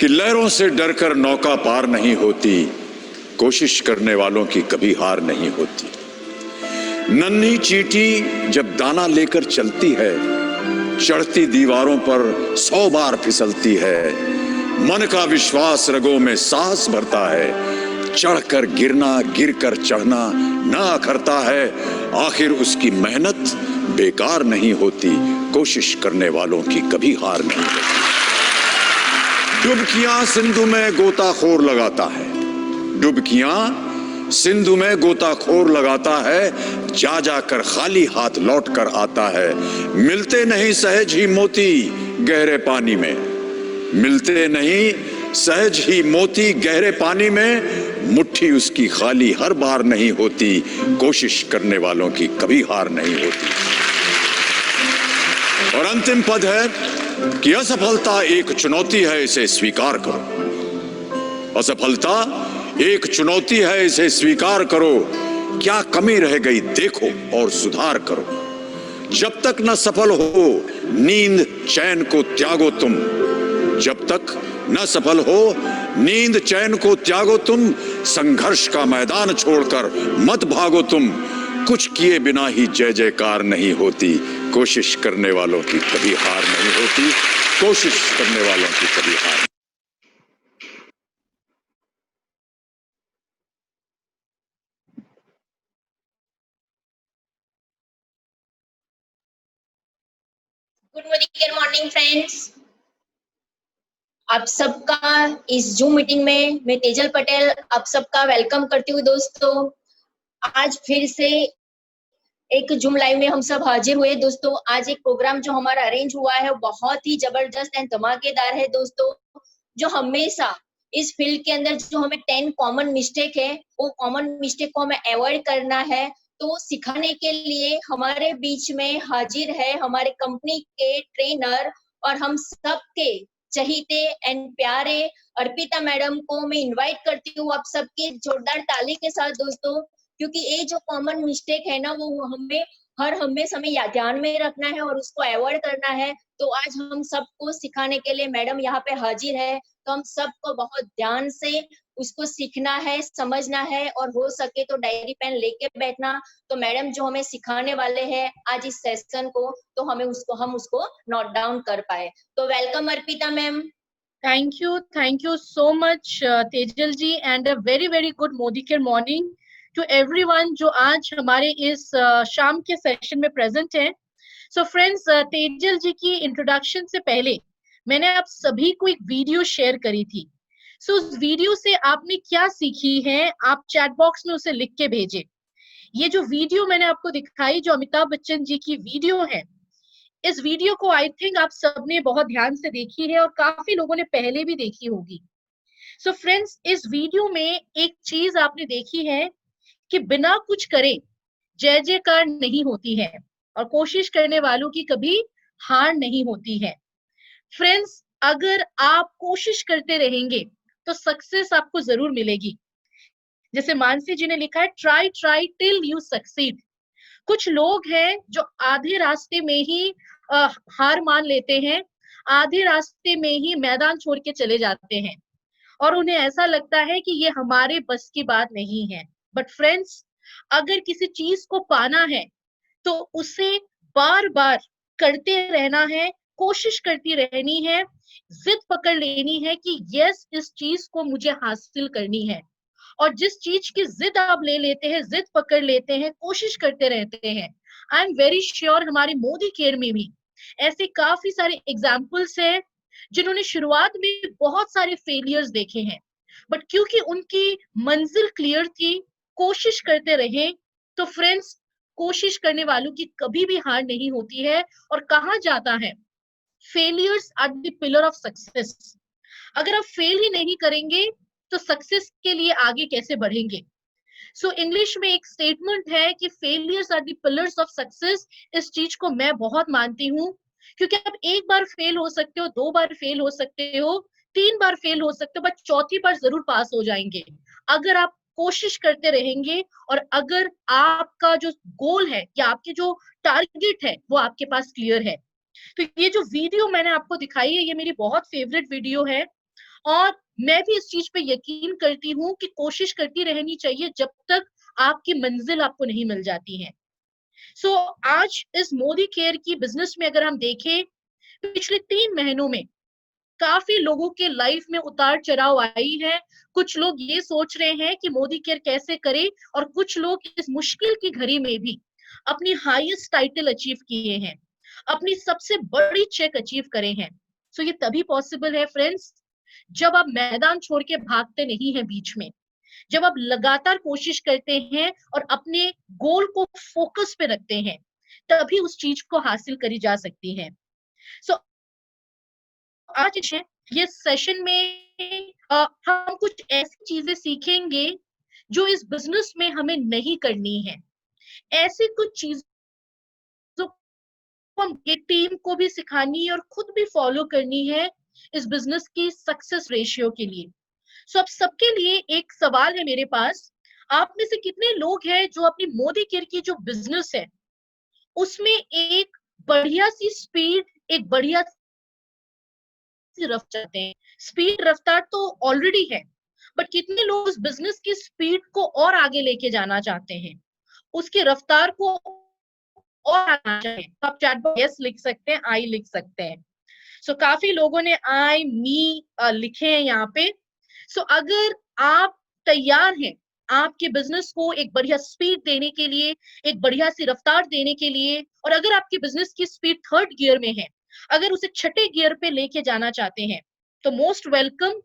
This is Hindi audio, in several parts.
कि लहरों से डरकर नौका पार नहीं होती, कोशिश करने वालों की कभी हार नहीं होती। नन्ही चींटी जब दाना लेकर चलती है, चढ़ती दीवारों पर 100 बार फिसलती है। मन का विश्वास रगों में साहस भरता है, चढ़कर गिरना गिरकर चढ़ना न अखरता है। आखिर उसकी मेहनत बेकार नहीं होती, कोशिश करने वालों की कभी हार नहीं होती। डुबकियां सिंधु में गोताखोर लगाता है, डुबकियां सिंधु में गोताखोर लगाता है, जा जाकर खाली हाथ लौट कर आता है। मिलते नहीं सहज ही मोती गहरे पानी में, मिलते नहीं सहज ही मोती गहरे पानी में। मुट्ठी उसकी खाली हर बार नहीं होती, कोशिश करने वालों की कभी हार नहीं होती। और अंतिम पद है कि असफलता एक चुनौती है, इसे स्वीकार करो। असफलता एक चुनौती है, इसे स्वीकार करो। क्या कमी रह गई देखो और सुधार करो। जब तक न सफल हो नींद चैन को त्यागो तुम, जब तक न सफल हो नींद चैन को त्यागो तुम। संघर्ष का मैदान छोड़कर मत भागो तुम, कुछ किए बिना ही जय जयकार नहीं होती। कोशिश करने वालों की कभी हार नहीं होती, कोशिश करने वालों की कभी हार। गुड मॉर्निंग फ्रेंड्स, आप सबका इस जूम मीटिंग में मैं तेजल पटेल आप सबका वेलकम करती हूँ। दोस्तों, आज फिर से एक जूम लाइव में हम सब हाजिर हुए। दोस्तों, आज एक प्रोग्राम जो हमारा अरेंज हुआ है बहुत ही जबरदस्त एंड धमाकेदार है। दोस्तों, जो हमेशा इस फील्ड के अंदर जो हमें 10 कॉमन मिस्टेक है, वो कॉमन मिस्टेक को हमें अवॉइड करना है। तो सिखाने के लिए हमारे बीच में हाजिर है हमारे कंपनी के ट्रेनर और हम सबके चहीते एंड प्यारे अर्पिता मैडम को मैं इनवाइट करती हूँ आप सबके जोरदार ताली के साथ। दोस्तों, क्योंकि ये जो कॉमन मिस्टेक है ना, वो हमें हमेशा हमें ध्यान में रखना है और उसको अवॉइड करना है। तो आज हम सबको सिखाने के लिए मैडम यहाँ पे हाजिर है, तो हम सबको बहुत ध्यान से उसको सीखना है, समझना है और हो सके तो डायरी पेन लेके बैठना। तो मैडम जो हमें सिखाने वाले हैं आज इस सेशन को, तो हम उसको नोट डाउन कर पाए। तो welcome Arpita ma'am. Thank you so much Tejal ji, and a very good मोदी केयर मॉर्निंग टू एवरीवन जो आज हमारे इस शाम के सेशन में प्रेजेंट हैं। सो फ्रेंड्स, तेजल जी की इंट्रोडक्शन से पहले मैंने आप सभी को एक वीडियो शेयर करी थी। सो उस वीडियो से आपने क्या सीखी है, आप चैट बॉक्स में उसे लिख के भेजे। ये जो वीडियो मैंने आपको दिखाई, जो अमिताभ बच्चन जी की वीडियो है, इस वीडियो को आई थिंक आप सबने बहुत ध्यान से देखी है और काफी लोगों ने पहले भी देखी होगी। सो फ्रेंड्स, इस वीडियो में एक चीज आपने देखी है कि बिना कुछ करे जय जयकार नहीं होती है और कोशिश करने वालों की कभी हार नहीं होती है। फ्रेंड्स, अगर आप कोशिश करते रहेंगे तो सक्सेस आपको जरूर मिलेगी। जैसे मानसी जी ने लिखा है, try try till you succeed. कुछ लोग हैं जो आधे रास्ते में ही हार मान लेते हैं, आधे रास्ते में ही मैदान छोड़ के चले जाते हैं और उन्हें ऐसा लगता है कि ये हमारे बस की बात नहीं है। बट फ्रेंड्स, अगर किसी चीज को पाना है तो उसे बार बार करते रहना है, कोशिश करती रहनी है, जिद पकड़ लेनी है कि यस, इस चीज को मुझे हासिल करनी है। और जिस चीज की जिद आप ले लेते हैं, जिद पकड़ लेते हैं, कोशिश करते रहते हैं, आई एम वेरी श्योर हमारे मोदी केयर में भी ऐसे काफी सारे एग्जाम्पल्स हैं जिन्होंने शुरुआत में बहुत सारे फेलियर्स देखे हैं, बट क्योंकि उनकी मंजिल क्लियर थी, कोशिश करते रहे। तो फ्रेंड्स, कोशिश करने वालों की कभी भी हार नहीं होती है। और कहा जाता है, failures are the pillar of success. अगर आप फेल ही नहीं करेंगे तो सक्सेस के लिए आगे कैसे बढ़ेंगे। सो इंग्लिश में एक स्टेटमेंट है कि failures are the pillars of success. इस चीज को मैं बहुत मानती हूँ, क्योंकि आप एक बार फेल हो सकते हो, 2 बार फेल हो सकते हो, 3 बार फेल हो सकते हो, बट चौथी बार जरूर पास हो जाएंगे अगर आप कोशिश करते रहेंगे और अगर आपका जो गोल है या आपके जो टारगेट है वो आपके पास क्लियर है। तो ये जो वीडियो मैंने आपको दिखाई है, ये मेरी बहुत फेवरेट वीडियो है और मैं भी इस चीज पे यकीन करती हूँ कि कोशिश करती रहनी चाहिए जब तक आपकी मंजिल आपको नहीं मिल जाती है। सो आज इस मोदी केयर की बिजनेस में अगर हम देखें, पिछले 3 महीनों में काफी लोगों के लाइफ में उतार चढ़ाव आई है। कुछ लोग ये सोच रहे हैं कि मोदी केयर कैसे करे, और कुछ लोग इस मुश्किल की घड़ी में भी अपनी हाईएस्ट टाइटल अचीव किए हैं, अपनी सबसे बड़ी चेक अचीव करे हैं। सो ये तभी पॉसिबल है फ्रेंड्स, जब आप मैदान छोड़ के भागते नहीं हैं बीच में, जब आप लगातार कोशिश करते हैं और अपने गोल को फोकस पे रखते हैं, तभी उस चीज को हासिल करी जा सकती है। सो आज ये सेशन में हम कुछ ऐसी चीजें सीखेंगे जो इस बिजनेस में हमें नहीं करनी है। ऐसी कुछ चीजों को हम टीम को भी सिखानी है और खुद भी फॉलो करनी है इस बिजनेस की सक्सेस रेशियो के लिए। सो अब सबके लिए एक सवाल है मेरे पास, आप में से कितने लोग हैं जो अपनी मोदी केयर की जो बिजनेस है उसमें एक बढ़िया सी स्पीड, एक बढ़िया सी रफ्तार चाहते हैं? स्पीड रफ्तार तो ऑलरेडी है, बट कितने लोग उस बिजनेस की स्पीड को और आगे लेके जाना चाहते हैं, उसकी रफ्तार को और आगे चाहते हैं? तो आप चैट बॉक्स यस लिख सकते हैं, आई लिख सकते हैं। सो काफी लोगों ने आई मी लिखे हैं यहाँ पे। सो अगर आप तैयार हैं आपके बिजनेस को एक बढ़िया स्पीड देने के लिए, एक बढ़िया सी रफ्तार देने के लिए, और अगर आपकी बिजनेस की स्पीड 3rd गियर में है, अगर उसे 6ठे गियर पे लेके जाना चाहते हैं, तो मोस्ट वेलकम,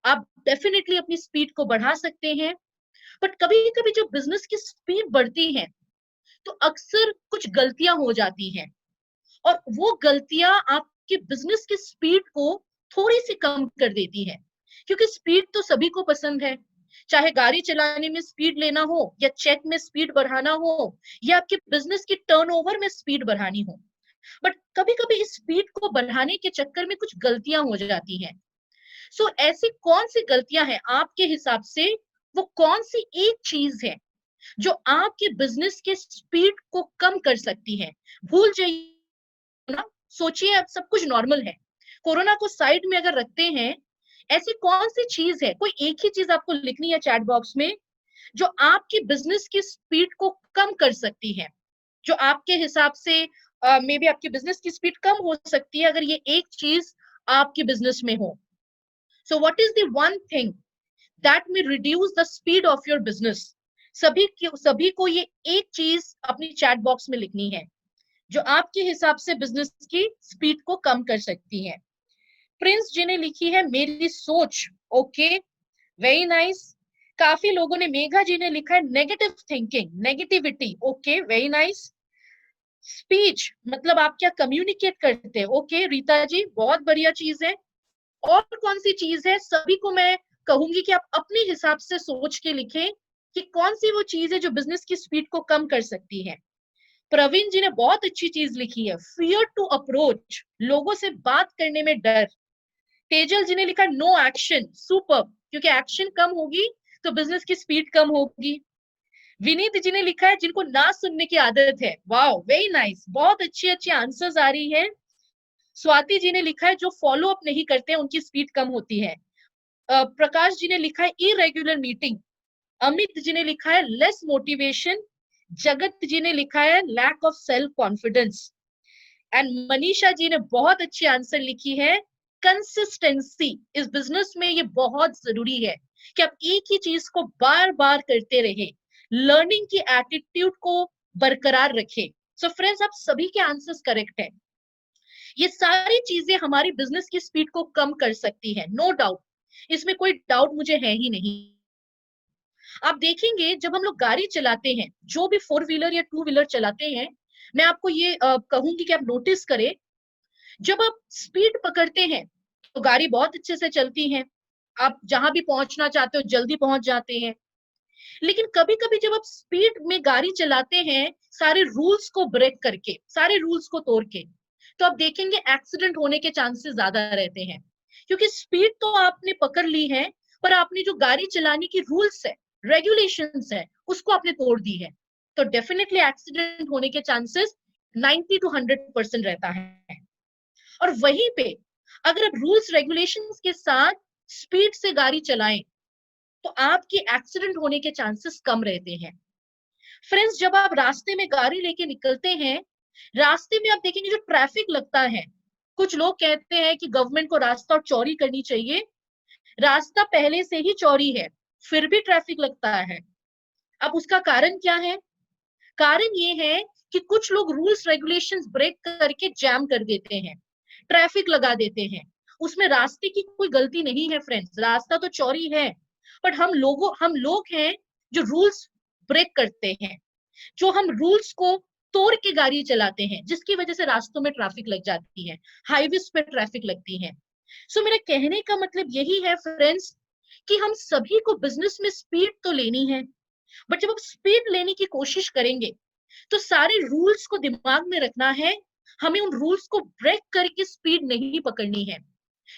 आप डेफिनेटली अपनी स्पीड को बढ़ा सकते हैं। बट कभी कभी जब बिजनेस की स्पीड बढ़ती है तो अक्सर कुछ गलतियां हो जाती हैं, और वो गलतियां आपके बिजनेस की स्पीड को थोड़ी सी कम कर देती है। क्योंकि स्पीड तो सभी को पसंद है, चाहे गाड़ी चलाने में स्पीड लेना हो, या चेक में स्पीड बढ़ाना हो, या आपके बिजनेस की टर्नओवर में स्पीड बढ़ानी हो। बट कभी कभी इस स्पीड को बढ़ाने के चक्कर में कुछ गलतियां हो जाती हैं। सो ऐसी कौन सी गलतियां हैं आपके हिसाब से? वो कौन सी एक चीज है जो आपके बिजनेस के स्पीड को कम कर सकती है? भूल जाइए ना, सोचिए अब सब कुछ नॉर्मल है, कोरोना को साइड में अगर रखते हैं, ऐसी कौन सी चीज है, कोई एक ही चीज आपको लिखनी है चैट बॉक्स में, जो आपकी बिजनेस की स्पीड को कम कर सकती है, जो आपके हिसाब से मे बी आपकी बिजनेस की स्पीड कम हो सकती है अगर ये एक चीज आपके बिजनेस में हो। So what is the one thing that may reduce the speed of your business? सभी को ये एक चीज अपनी चैट बॉक्स में लिखनी है जो आपके हिसाब से बिजनेस की स्पीड को कम कर सकती है। प्रिंस जी ने लिखी है मेरी सोच। Okay, very nice. काफी लोगों ने, मेघा जी ने लिखा है negative thinking, negativity. Okay, very nice. Speech मतलब आप क्या कम्युनिकेट करते हैं। ओके रीता जी, बहुत बढ़िया चीज है। और कौन सी चीज है? सभी को मैं कहूंगी कि आप अपने हिसाब से सोच के लिखें कि कौन सी वो चीज है जो बिजनेस की स्पीड को कम कर सकती है। प्रवीण जी ने बहुत अच्छी चीज लिखी है, फियर टू अप्रोच, लोगों से बात करने में डर। तेजल जी ने लिखा नो एक्शन। सुपर, क्योंकि एक्शन कम होगी तो बिजनेस की स्पीड कम होगी। विनीत जी ने लिखा है जिनको ना सुनने की आदत है। वाओ, वेरी नाइस, बहुत अच्छी अच्छी आंसर्स आ रही है। स्वाति जी ने लिखा है जो फॉलो अप नहीं करते हैं उनकी स्पीड कम होती है। प्रकाश जी ने लिखा है इरेगुलर मीटिंग। अमित जी ने लिखा है लेस मोटिवेशन। जगत जी ने लिखा है lack of self confidence. And Manisha ji ने बहुत अच्छी आंसर लिखी है कंसिस्टेंसी। इस बिजनेस में ये बहुत जरूरी है कि आप एक ही चीज को बार बार करते रहे, लर्निंग की एटीट्यूड को बरकरार रखें। सो फ्रेंड्स, आप सभी के आंसर्स करेक्ट हैं। ये सारी चीजें हमारी बिजनेस की स्पीड को कम कर सकती है, नो डाउट, इसमें कोई डाउट मुझे है ही नहीं। आप देखेंगे जब हम लोग गाड़ी चलाते हैं, जो भी 4 व्हीलर या 2 व्हीलर चलाते हैं, मैं आपको ये कहूंगी कि आप नोटिस करें, जब आप स्पीड पकड़ते हैं तो गाड़ी बहुत अच्छे से चलती है, आप जहां भी पहुंचना चाहते हो जल्दी पहुंच जाते हैं। लेकिन कभी कभी जब आप स्पीड में गाड़ी चलाते हैं, सारे रूल्स को ब्रेक करके, सारे रूल्स को तोड़ के, तो आप देखेंगे एक्सीडेंट होने के चांसेस ज्यादा रहते हैं। क्योंकि स्पीड तो आपने पकड़ ली है, पर आपने जो गाड़ी चलाने की रूल्स है, रेगुलेशंस है, उसको आपने तोड़ दी है, तो डेफिनेटली एक्सीडेंट होने के चांसेस 90 to 100% रहता है। और वहीं पे अगर आप रूल्स रेगुलेशंस के साथ स्पीड से गाड़ी चलाएं तो आपकी एक्सीडेंट होने के चांसेस कम रहते हैं। फ्रेंड्स, जब आप रास्ते में गाड़ी लेके निकलते हैं, रास्ते में आप देखेंगे जो ट्रैफिक लगता है, कुछ लोग कहते हैं कि गवर्नमेंट को रास्ता और चौड़ी करनी चाहिए। रास्ता पहले से ही चौड़ी है, फिर भी ट्रैफिक लगता है। अब उसका कारण क्या है? कारण ये है कि कुछ लोग रूल्स रेगुलेशंस ब्रेक करके जैम कर देते हैं, ट्रैफिक लगा देते हैं। उसमें रास्ते की कोई गलती नहीं है फ्रेंड्स, रास्ता तो चौड़ी है, बट हम लोग हैं जो रूल्स ब्रेक करते हैं, जो हम रूल्स को तोड़ के गाड़ी चलाते हैं, जिसकी वजह से रास्तों में ट्रैफिक लग जाती है, हाईवेज पे ट्रैफिक लगती है। सो मेरा कहने का मतलब यही है फ्रेंड्स कि हम सभी को बिजनेस में स्पीड तो लेनी है, बट जब आप स्पीड लेने की कोशिश करेंगे तो सारे रूल्स को दिमाग में रखना है। हमें उन रूल्स को ब्रेक करके स्पीड नहीं पकड़नी है,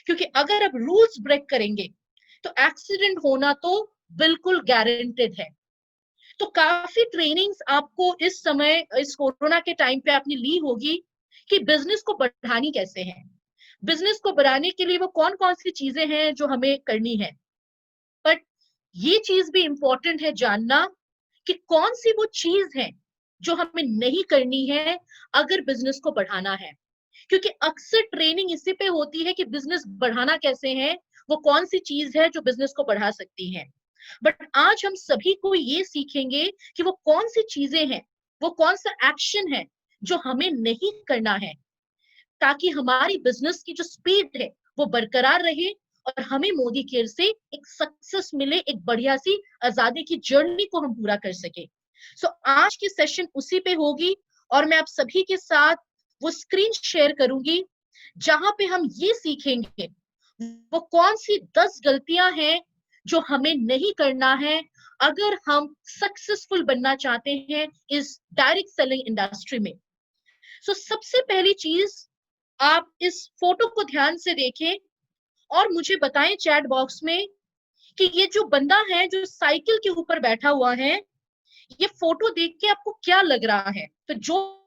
क्योंकि अगर आप रूल्स ब्रेक करेंगे तो एक्सीडेंट होना तो बिल्कुल गारंटेड है। तो काफी ट्रेनिंग्स आपको इस समय, इस कोरोना के टाइम पे आपने ली होगी कि बिजनेस को बढ़ानी कैसे है। बिजनेस को बढ़ाने के लिए वो कौन कौन सी चीजें हैं जो हमें करनी है। बट ये चीज भी इंपॉर्टेंट है जानना कि कौन सी वो चीज है जो हमें नहीं करनी है अगर बिजनेस को बढ़ाना है। क्योंकि अक्सर ट्रेनिंग इसी पे होती है कि बिजनेस बढ़ाना कैसे है, वो कौन सी चीज है जो बिजनेस को बढ़ा सकती है। बट आज हम सभी को ये सीखेंगे कि वो कौन सी चीजें हैं, वो कौन सा एक्शन है जो हमें नहीं करना है, ताकि हमारी बिजनेस की जो स्पीड है वो बरकरार रहे और हमें मोदी केयर से एक सक्सेस मिले, एक बढ़िया सी आजादी की जर्नी को हम पूरा कर सके। सो आज की सेशन उसी पे होगी और मैं आप सभी के साथ वो स्क्रीन शेयर करूंगी जहां पे हम ये सीखेंगे वो कौन सी 10 गलतियां हैं जो हमें नहीं करना है अगर हम सक्सेसफुल बनना चाहते हैं इस डायरेक्ट सेलिंग इंडस्ट्री में। सो सबसे पहली चीज, आप इस फोटो को ध्यान से देखें और मुझे बताएं चैट बॉक्स में कि ये जो बंदा है जो साइकिल के ऊपर बैठा हुआ है, ये फोटो देख के आपको क्या लग रहा है। तो जो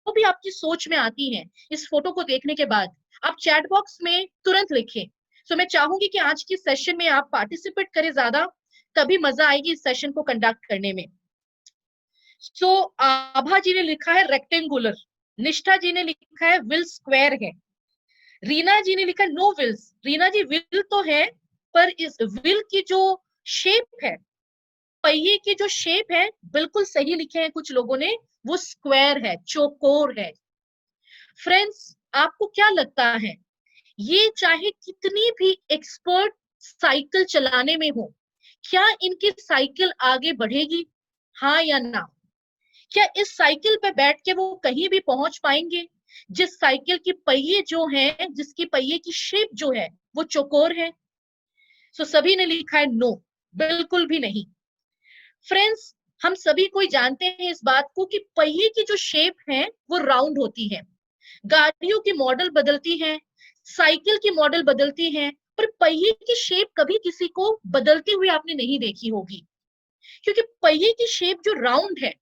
भी आपकी सोच में आती है इस फोटो को देखने के बाद आप चैट बॉक्स में तुरंत लिखें। सो मैं चाहूंगी कि आज की सेशन में आप पार्टिसिपेट करें ज्यादा, तभी मजा आएगी इस सेशन को कंडक्ट करने में। सो आभा जी ने लिखा है रेक्टेंगुलर, निष्ठा जी ने लिखा है व्हील स्क्वायर है, रीना जी ने लिखा नो व्हील्स। रीना जी, व्हील तो है पर इस व्हील की जो शेप है, पहिए की जो शेप है, बिल्कुल सही लिखे हैं कुछ लोगों ने, वो स्क्वायर है, चौकोर है। फ्रेंड्स, आपको क्या लगता है ये चाहे कितनी भी एक्सपर्ट साइकिल चलाने में हो, क्या इनकी साइकिल आगे बढ़ेगी? हाँ या ना? क्या इस साइकिल पे बैठ के वो कहीं भी पहुंच पाएंगे जिस साइकिल की पहिए जो है, जिसकी पहिए की शेप जो है वो चौकोर है? सो सभी ने लिखा है नो, बिल्कुल भी नहीं। फ्रेंड्स, हम सभी कोई जानते हैं इस बात को कि पहिए की जो शेप है वो राउंड होती है। गाड़ियों की मॉडल बदलती है, साइकिल की मॉडल बदलती है, पर पहिए की शेप कभी किसी को बदलती हुई आपने नहीं देखी होगी, क्योंकि पहिए की शेप जो राउंड है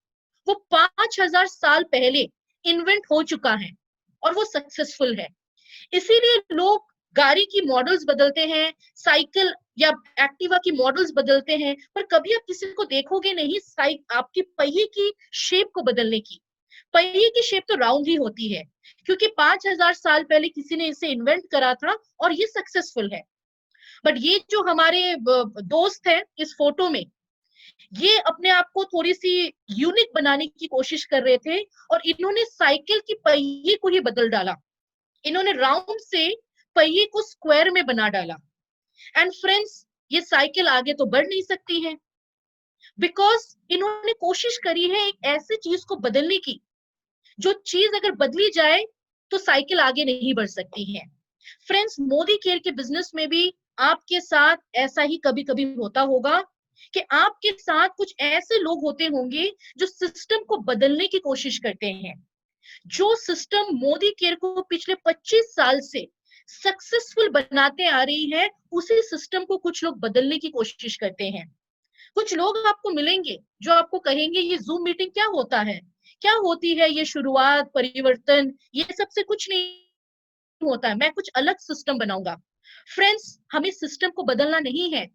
वो 5000 साल पहले इन्वेंट हो चुका है और वो सक्सेसफुल है। इसीलिए लोग गाड़ी की मॉडल्स बदलते हैं, साइकिल या एक्टिवा की मॉडल्स बदलते हैं, पर कभी आप किसी को देखोगे नहीं आपकी पहिए की शेप को बदलने की। पहिए की शेप तो राउंड ही होती है, क्योंकि 5000 साल पहले किसी ने इसे इन्वेंट करा था और ये सक्सेसफुल है। बट ये जो हमारे दोस्त हैं इस फोटो में, ये अपने आप को थोड़ी सी यूनिक बनाने की कोशिश कर रहे थे और इन्होंने साइकिल की पहिए को ही बदल डाला। इन्होंने राउंड से पहिए को स्क्वायर में बना डाला। एंड फ्रेंड्स, ये साइकिल आगे तो बढ़ नहीं सकती है, बिकॉज इन्होंने कोशिश करी है एक ऐसी चीज को बदलने की जो चीज अगर बदली जाए तो साइकिल आगे नहीं बढ़ सकती है। फ्रेंड्स, मोदी केयर के बिजनेस में भी आपके साथ ऐसा ही कभी कभी होता होगा कि आपके साथ कुछ ऐसे लोग होते होंगे जो सिस्टम को बदलने की कोशिश करते हैं। जो सिस्टम मोदी केयर को पिछले 25 साल से सक्सेसफुल बनाते आ रही है, उसी सिस्टम को कुछ लोग बदलने की कोशिश करते हैं। कुछ लोग आपको मिलेंगे जो आपको कहेंगे ये जूम मीटिंग क्या होता है, क्या होती है ये शुरुआत, परिवर्तन, ये सबसे कुछ नहीं होता है, मैं कुछ अलग सिस्टम बनाऊंगा। फ्रेंड्स, हमें सिस्टम को बदलना नहीं है,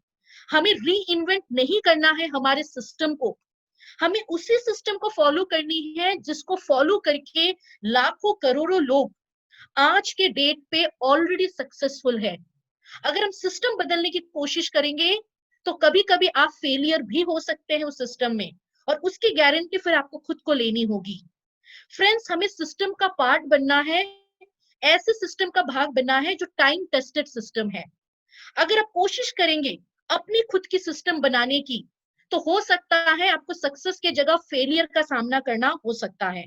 हमें री इन्वेंट नहीं करना है हमारे सिस्टम को, हमें उसी सिस्टम को फॉलो करनी है जिसको फॉलो करके लाखों करोड़ों लोग आज के डेट पे ऑलरेडी सक्सेसफुल है। अगर हम सिस्टम बदलने की कोशिश करेंगे तो कभी कभी आप फेलियर भी हो सकते हैं उस सिस्टम में, और उसकी गारंटी फिर आपको खुद को लेनी होगी। फ्रेंड्स, हमें सिस्टम का पार्ट बनना है, ऐसे सिस्टम का भाग बनना है जो टाइम टेस्टेड सिस्टम है। अगर आप कोशिश करेंगे अपनी खुद की सिस्टम बनाने की, तो हो सकता है आपको सक्सेस के जगह फेलियर का सामना करना हो सकता है।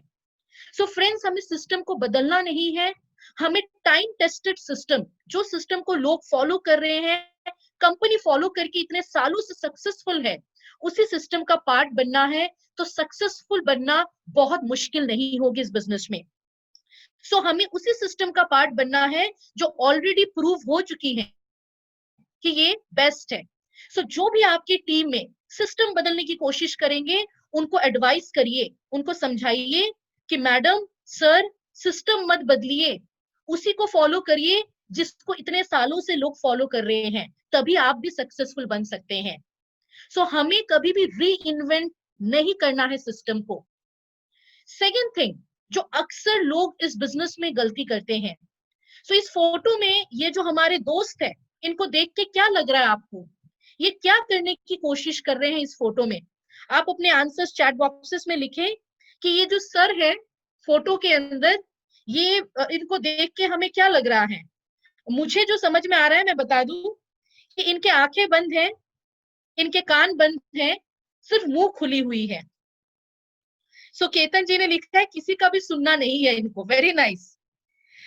सो फ्रेंड्स, हमें सिस्टम को बदलना नहीं है, हमें टाइम टेस्टेड सिस्टम, जो सिस्टम को लोग फॉलो कर रहे हैं, कंपनी फॉलो करके इतने सालों से सक्सेसफुल है, उसी सिस्टम का पार्ट बनना है। तो सक्सेसफुल बनना बहुत मुश्किल नहीं होगी इस बिजनेस में। सो हमें उसी सिस्टम का पार्ट बनना है जो ऑलरेडी प्रूव हो चुकी है कि ये बेस्ट है। सो जो भी आपकी टीम में सिस्टम बदलने की कोशिश करेंगे, उनको एडवाइस करिए, उनको समझाइए कि मैडम, सर, सिस्टम मत बदलिए, उसी को फॉलो करिए जिसको इतने सालों से लोग फॉलो कर रहे हैं, तभी आप भी सक्सेसफुल बन सकते हैं। सो हमें कभी भी री इन्वेंट नहीं करना है सिस्टम को। सेकेंड थिंग, जो अक्सर लोग इस बिजनेस में गलती करते हैं, सो इस फोटो में ये जो हमारे दोस्त है, इनको देख के क्या लग रहा है आपको? ये क्या करने की कोशिश कर रहे हैं इस फोटो में? आप अपने आंसर्स चैट बॉक्सेस में लिखें कि ये जो सर है फोटो के अंदर, ये इनको देख के हमें क्या लग रहा है। मुझे जो समझ में आ रहा है मैं बता दूं कि इनके आंखें बंद हैं, इनके कान बंद हैं, सिर्फ मुंह खुली हुई है। सो केतन जी ने लिखा है किसी का भी सुनना नहीं है इनको। Very nice.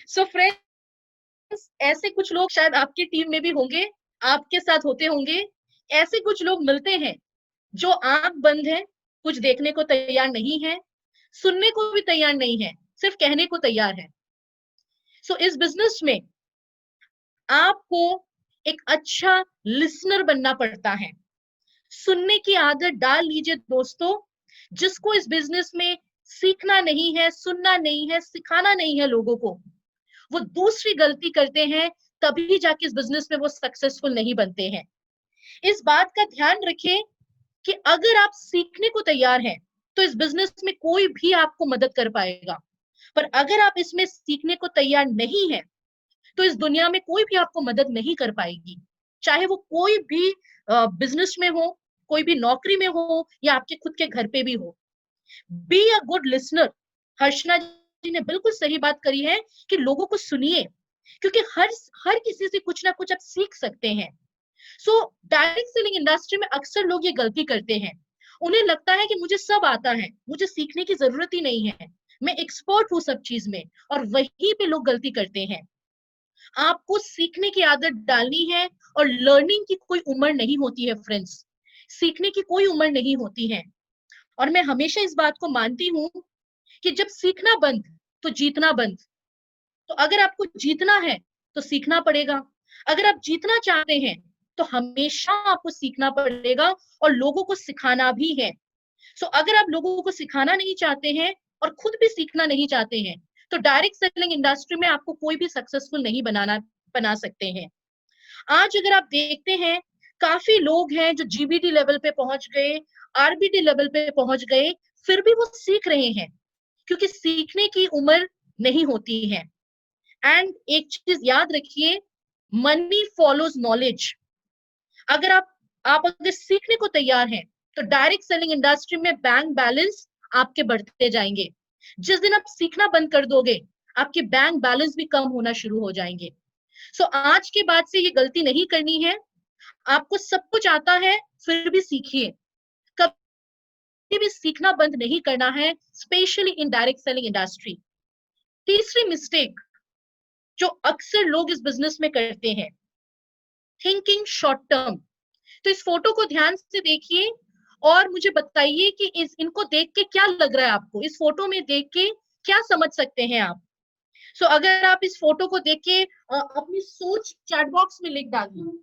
सो फ्रेंड्स, ऐसे कुछ लोग शायद आपकी टीम में भी होंगे, आपके साथ होते होंगे। ऐसे कुछ लोग मिलते हैं जो आंख बंद है, कुछ देखने को तैयार नहीं है, सुनने को भी तैयार नहीं है, सिर्फ कहने को तैयार है। सो इस बिजनेस में आपको एक अच्छा लिसनर बनना पड़ता है। सुनने की आदत डाल लीजिए दोस्तों। जिसको इस बिजनेस में सीखना नहीं है, सुनना नहीं है, सिखाना नहीं है लोगों को, वो दूसरी गलती करते हैं, तभी जाके इस बिजनेस में वो सक्सेसफुल नहीं बनते हैं। इस बात का ध्यान रखें कि अगर आप सीखने को तैयार हैं तो इस बिजनेस में कोई भी आपको मदद कर पाएगा, पर अगर आप इसमें सीखने को तैयार नहीं है तो इस दुनिया में कोई भी आपको मदद नहीं कर पाएगी, चाहे वो कोई भी बिजनेस में हो, कोई भी नौकरी में हो, या आपके खुद के घर पे भी हो। Be a good listener. Harshna ji ने बिल्कुल सही बात करी है कि लोगों को सुनिए, क्योंकि हर किसी से कुछ ना कुछ आप सीख सकते हैं। सो डायरेक्ट सेलिंग इंडस्ट्री में अक्सर लोग ये गलती करते हैं, उन्हें लगता है कि मुझे सब आता है, मुझे सीखने की जरूरत ही नहीं है, मैं एक्सपर्ट हूं सब चीज में, और वहीं पे लोग गलती करते हैं। आपको सीखने की आदत डालनी है, और लर्निंग की कोई उम्र नहीं होती है फ्रेंड्स, सीखने की कोई उम्र नहीं होती है। और मैं हमेशा इस बात को मानती हूँ कि जब सीखना बंद तो जीतना बंद। तो अगर आपको जीतना है तो सीखना पड़ेगा, अगर आप जीतना चाहते हैं तो हमेशा आपको सीखना पड़ेगा और लोगों को सिखाना भी है। सो अगर आप लोगों को सिखाना नहीं चाहते हैं और खुद भी सीखना नहीं चाहते हैं, तो डायरेक्ट सेलिंग इंडस्ट्री में आपको कोई भी सक्सेसफुल नहीं बना सकते हैं। आज अगर आप देखते हैं, काफी लोग हैं जो जीबीटी लेवल पे पहुंच गए, आरबीटी लेवल पे पहुंच गए, फिर भी वो सीख रहे हैं, क्योंकि सीखने की उम्र नहीं होती है। एंड एक चीज याद रखिए, मनी फॉलोज नॉलेज। अगर आप अगर सीखने को तैयार हैं तो डायरेक्ट सेलिंग इंडस्ट्री में बैंक बैलेंस आपके बढ़ते जाएंगे। जिस दिन आप सीखना बंद कर दोगे, आपके बैंक बैलेंस भी कम होना शुरू हो जाएंगे। सो आज के बाद से ये गलती नहीं करनी है। आपको सब कुछ आता है फिर भी सीखिए, कभी भी सीखना बंद नहीं करना है, specially in direct selling industry. तीसरी मिस्टेक जो अक्सर लोग इस बिजनेस में करते हैं, थिंकिंग शॉर्ट टर्म। तो इस फोटो को ध्यान से देखिए और मुझे बताइए कि इनको देख के क्या लग रहा है आपको, इस फोटो में देख के क्या समझ सकते हैं आप। सो अगर आप इस फोटो को देख के अपनी सोच चैट बॉक्स में लिख डालिए।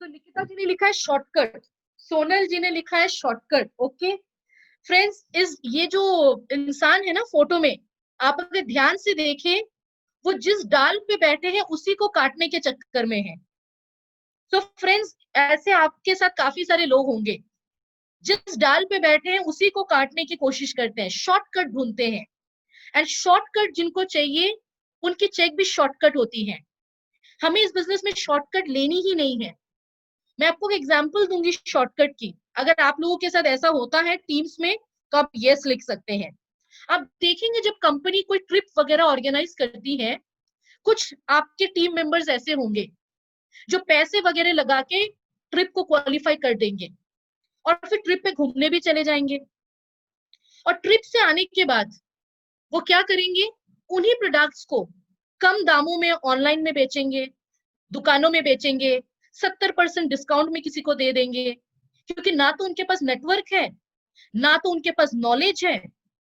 तो निकिता जी ने लिखा है शॉर्टकट, सोनल जी ने लिखा है शॉर्टकट। ओके फ्रेंड्स, ये जो इंसान है ना फोटो में, आप अगर ध्यान से देखें, वो जिस डाल पे बैठे हैं उसी को काटने के चक्कर में है। तो फ्रेंड्स, ऐसे आपके साथ काफी सारे लोग होंगे, जिस डाल पे बैठे हैं उसी को काटने की कोशिश करते हैं, शॉर्टकट ढूंढते हैं। एंड शॉर्टकट जिनको चाहिए उनकी चेक भी शॉर्टकट होती है। हमें इस बिजनेस में शॉर्टकट लेनी ही नहीं है। मैं आपको एग्जांपल दूंगी शॉर्टकट की। अगर आप लोगों के साथ ऐसा होता है टीम्स में तो आप यस लिख सकते हैं। आप देखेंगे जब कंपनी कोई ट्रिप वगैरह ऑर्गेनाइज करती है, कुछ आपके टीम मेंबर्स ऐसे होंगे जो पैसे वगैरह लगा के ट्रिप को क्वालिफाई कर देंगे और फिर ट्रिप पे घूमने भी चले जाएंगे। और ट्रिप से आने के बाद वो क्या करेंगे, उन्हीं प्रोडक्ट्स को कम दामों में ऑनलाइन में बेचेंगे, दुकानों में बेचेंगे, 70% डिस्काउंट में किसी को दे देंगे, क्योंकि ना तो उनके पास नेटवर्क है, ना तो उनके पास नॉलेज है,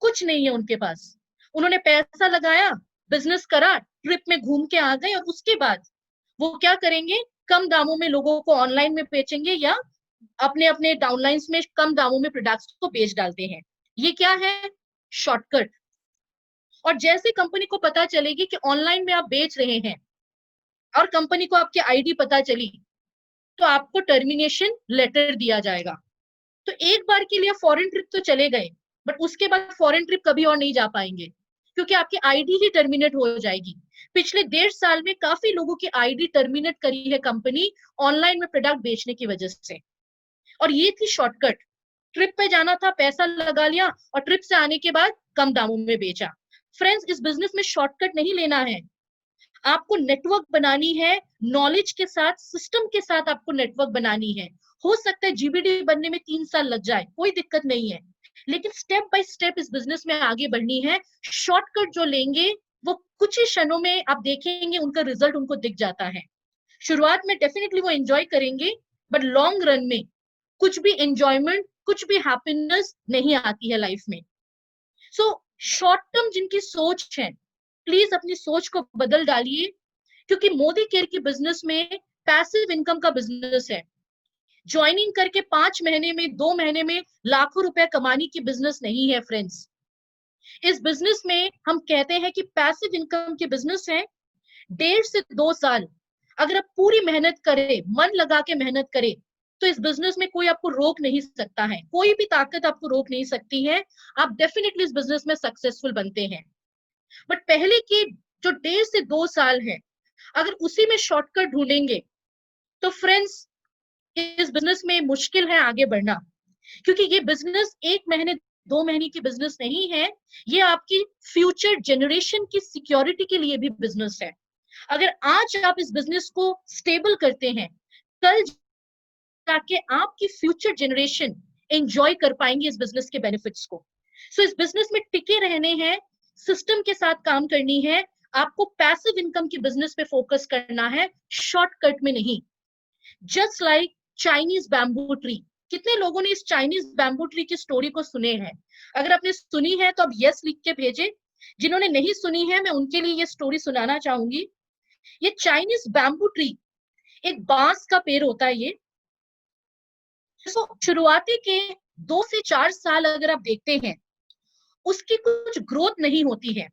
कुछ नहीं है उनके पास। उन्होंने पैसा लगाया, बिजनेस करा, ट्रिप में घूम के आ गए और उसके बाद वो क्या करेंगे, कम दामों में लोगों को ऑनलाइन में बेचेंगे या अपने अपने डाउनलाइंस में कम दामों में प्रोडक्ट्स को बेच डालते हैं। ये क्या है, शॉर्टकट। और जैसे कंपनी को पता चलेगी कि ऑनलाइन में आप बेच रहे हैं और कंपनी को आपकी आईडी पता चली, तो आपको टर्मिनेशन लेटर दिया जाएगा। तो एक बार के लिए फॉरेन ट्रिप तो चले गए, बट उसके बाद फॉरेन ट्रिप कभी और नहीं जा पाएंगे, क्योंकि आपकी आईडी ही टर्मिनेट हो जाएगी। पिछले 1.5 साल में काफी लोगों की आईडी टर्मिनेट करी है कंपनी ऑनलाइन में प्रोडक्ट बेचने की वजह से। और ये थी शॉर्टकट। ट्रिप पे जाना था, पैसा लगा लिया और ट्रिप से आने के बाद कम दामों में बेचा। फ्रेंड्स, इस बिजनेस में शॉर्टकट नहीं लेना है, आपको नेटवर्क बनानी है, नॉलेज के साथ, सिस्टम के साथ आपको नेटवर्क बनानी है। हो सकता है जीबीडी बनने में 3 साल लग जाए, कोई दिक्कत नहीं है, लेकिन स्टेप बाय स्टेप इस बिजनेस में आगे बढ़नी है। शॉर्टकट जो लेंगे वो कुछ ही क्षणों में आप देखेंगे उनका रिजल्ट उनको दिख जाता है। शुरुआत में डेफिनेटली वो एंजॉय करेंगे, बट लॉन्ग रन में कुछ भी एंजॉयमेंट, कुछ भी हैप्पीनेस नहीं आती है लाइफ में। सो शॉर्ट टर्म जिनकी सोच है, प्लीज अपनी सोच को बदल डालिए, क्योंकि मोदी केयर की बिजनेस में पैसिव इनकम का बिजनेस है। ज्वाइनिंग करके 5 महीने में, 2 महीने में लाखों रुपए कमाने की बिजनेस नहीं है फ्रेंड्स। इस बिजनेस में हम कहते हैं कि पैसिव इनकम की बिजनेस है। 1.5 से 2 साल अगर आप पूरी मेहनत करें, मन लगा के मेहनत करें, तो इस बिजनेस में कोई आपको रोक नहीं सकता है, कोई भी ताकत आपको रोक नहीं सकती है। आप डेफिनेटली इस बिजनेस में सक्सेसफुल बनते हैं। बट पहले की जो 1.5 से 2 साल है, अगर उसी में शॉर्टकट ढूंढेंगे तो फ्रेंड्स इस बिजनेस में मुश्किल है आगे बढ़ना, क्योंकि ये बिजनेस 1 महीने 2 महीने की बिजनेस नहीं है, ये आपकी फ्यूचर जनरेशन की सिक्योरिटी के लिए भी बिजनेस है। अगर आज आप इस बिजनेस को स्टेबल करते हैं, कल जाके आपकी फ्यूचर जनरेशन एंजॉय कर पाएंगे इस बिजनेस के बेनिफिट्स को। सो इस बिजनेस में टिके रहने हैं, सिस्टम के साथ काम करनी है, आपको पैसिव इनकम की बिजनेस पे फोकस करना है, शॉर्टकट में नहीं। Just like Chinese bamboo tree, कितने लोगों ने इस चाइनीज बैम्बू ट्री की स्टोरी को सुने हैं? अगर आपने सुनी है तो आप यस लिख के भेजे। जिन्होंने नहीं सुनी है, मैं उनके लिए ये स्टोरी सुनाना चाहूंगी। ये चाइनीज बैम्बू ट्री एक बांस का पेड़ होता है। ये शुरुआती के 2 से 4 साल अगर आप देखते हैं, उसकी कुछ ग्रोथ नहीं होती है,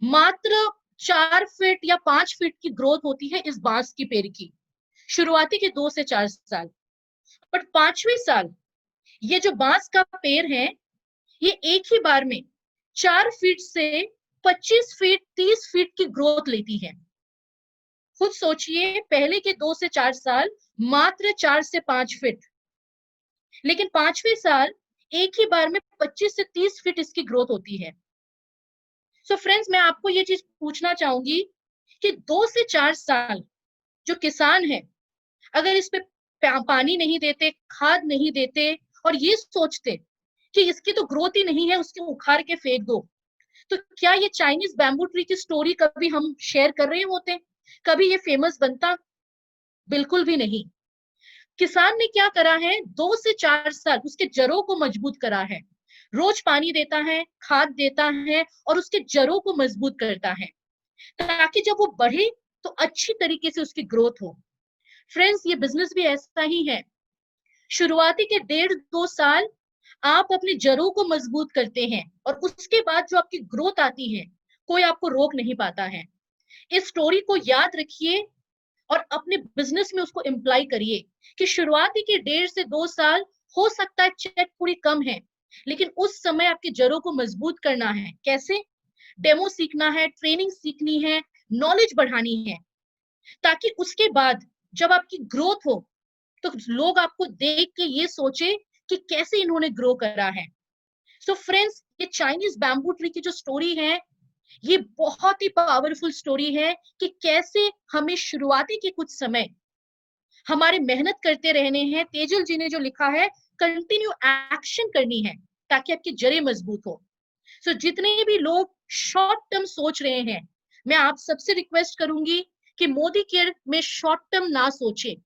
मात्र 4 फीट या 5 फीट की ग्रोथ होती है इस बांस की पेड़ की, शुरुआती के 2 से 4 साल। बट 5वें साल ये जो बांस का पेड़ है, ये एक ही बार में 4 फीट से 25 फीट 30 फीट की ग्रोथ लेती है। खुद सोचिए, पहले के 2 से 4 साल मात्र 4 से 5 फीट, लेकिन 5वें साल एक ही बार में 25 से 30 फीट इसकी ग्रोथ होती है। सो फ्रेंड्स, मैं आपको ये चीज पूछना चाहूंगी कि 2 से 4 साल जो किसान है, अगर इस पे पानी नहीं देते, खाद नहीं देते और ये सोचते कि इसकी तो ग्रोथ ही नहीं है, उसके उखाड़ के फेंक दो, तो क्या ये चाइनीज बैम्बू ट्री की स्टोरी कभी हम शेयर कर रहे होते? कभी ये फेमस बनता? बिल्कुल भी नहीं। किसान ने क्या करा है, 2 से 4 साल उसके जड़ों को मजबूत करा है, रोज पानी देता है, खाद देता है और उसके जड़ों को मजबूत करता है, ताकि जब वो बढ़े तो अच्छी तरीके से उसकी ग्रोथ हो। फ्रेंड्स, ये बिजनेस भी ऐसा ही है। शुरुआती के 1.5-2 साल आप अपनी जड़ों को मजबूत करते हैं और उसके बाद जो आपकी ग्रोथ आती है, कोई आपको रोक नहीं पाता है। इस स्टोरी को याद रखिए और अपने बिजनेस में उसको इम्प्लाई करिए कि शुरुआती के 1.5 से 2 साल हो सकता है चेक पूरी कम है, लेकिन उस समय आपकी जड़ों को मजबूत करना है। कैसे? डेमो सीखना है, ट्रेनिंग सीखनी है, नॉलेज बढ़ानी है, ताकि उसके बाद जब आपकी ग्रोथ हो तो लोग आपको देख के ये सोचे कि कैसे इन्होंने ग्रो करा है। सो फ्रेंड्स, ये चाइनीज बैम्बू ट्री की जो स्टोरी है, ये बहुत ही पावरफुल स्टोरी है कि कैसे हमें शुरुआती के कुछ समय हमारे मेहनत करते रहने हैं। तेजल जी ने जो लिखा है, कंटिन्यू एक्शन करनी है ताकि आपकी जड़ें मजबूत हो। सो जितने भी लोग शॉर्ट टर्म सोच रहे हैं, मैं आप सबसे रिक्वेस्ट करूंगी कि मोदी केयर में शॉर्ट टर्म ना सोचे।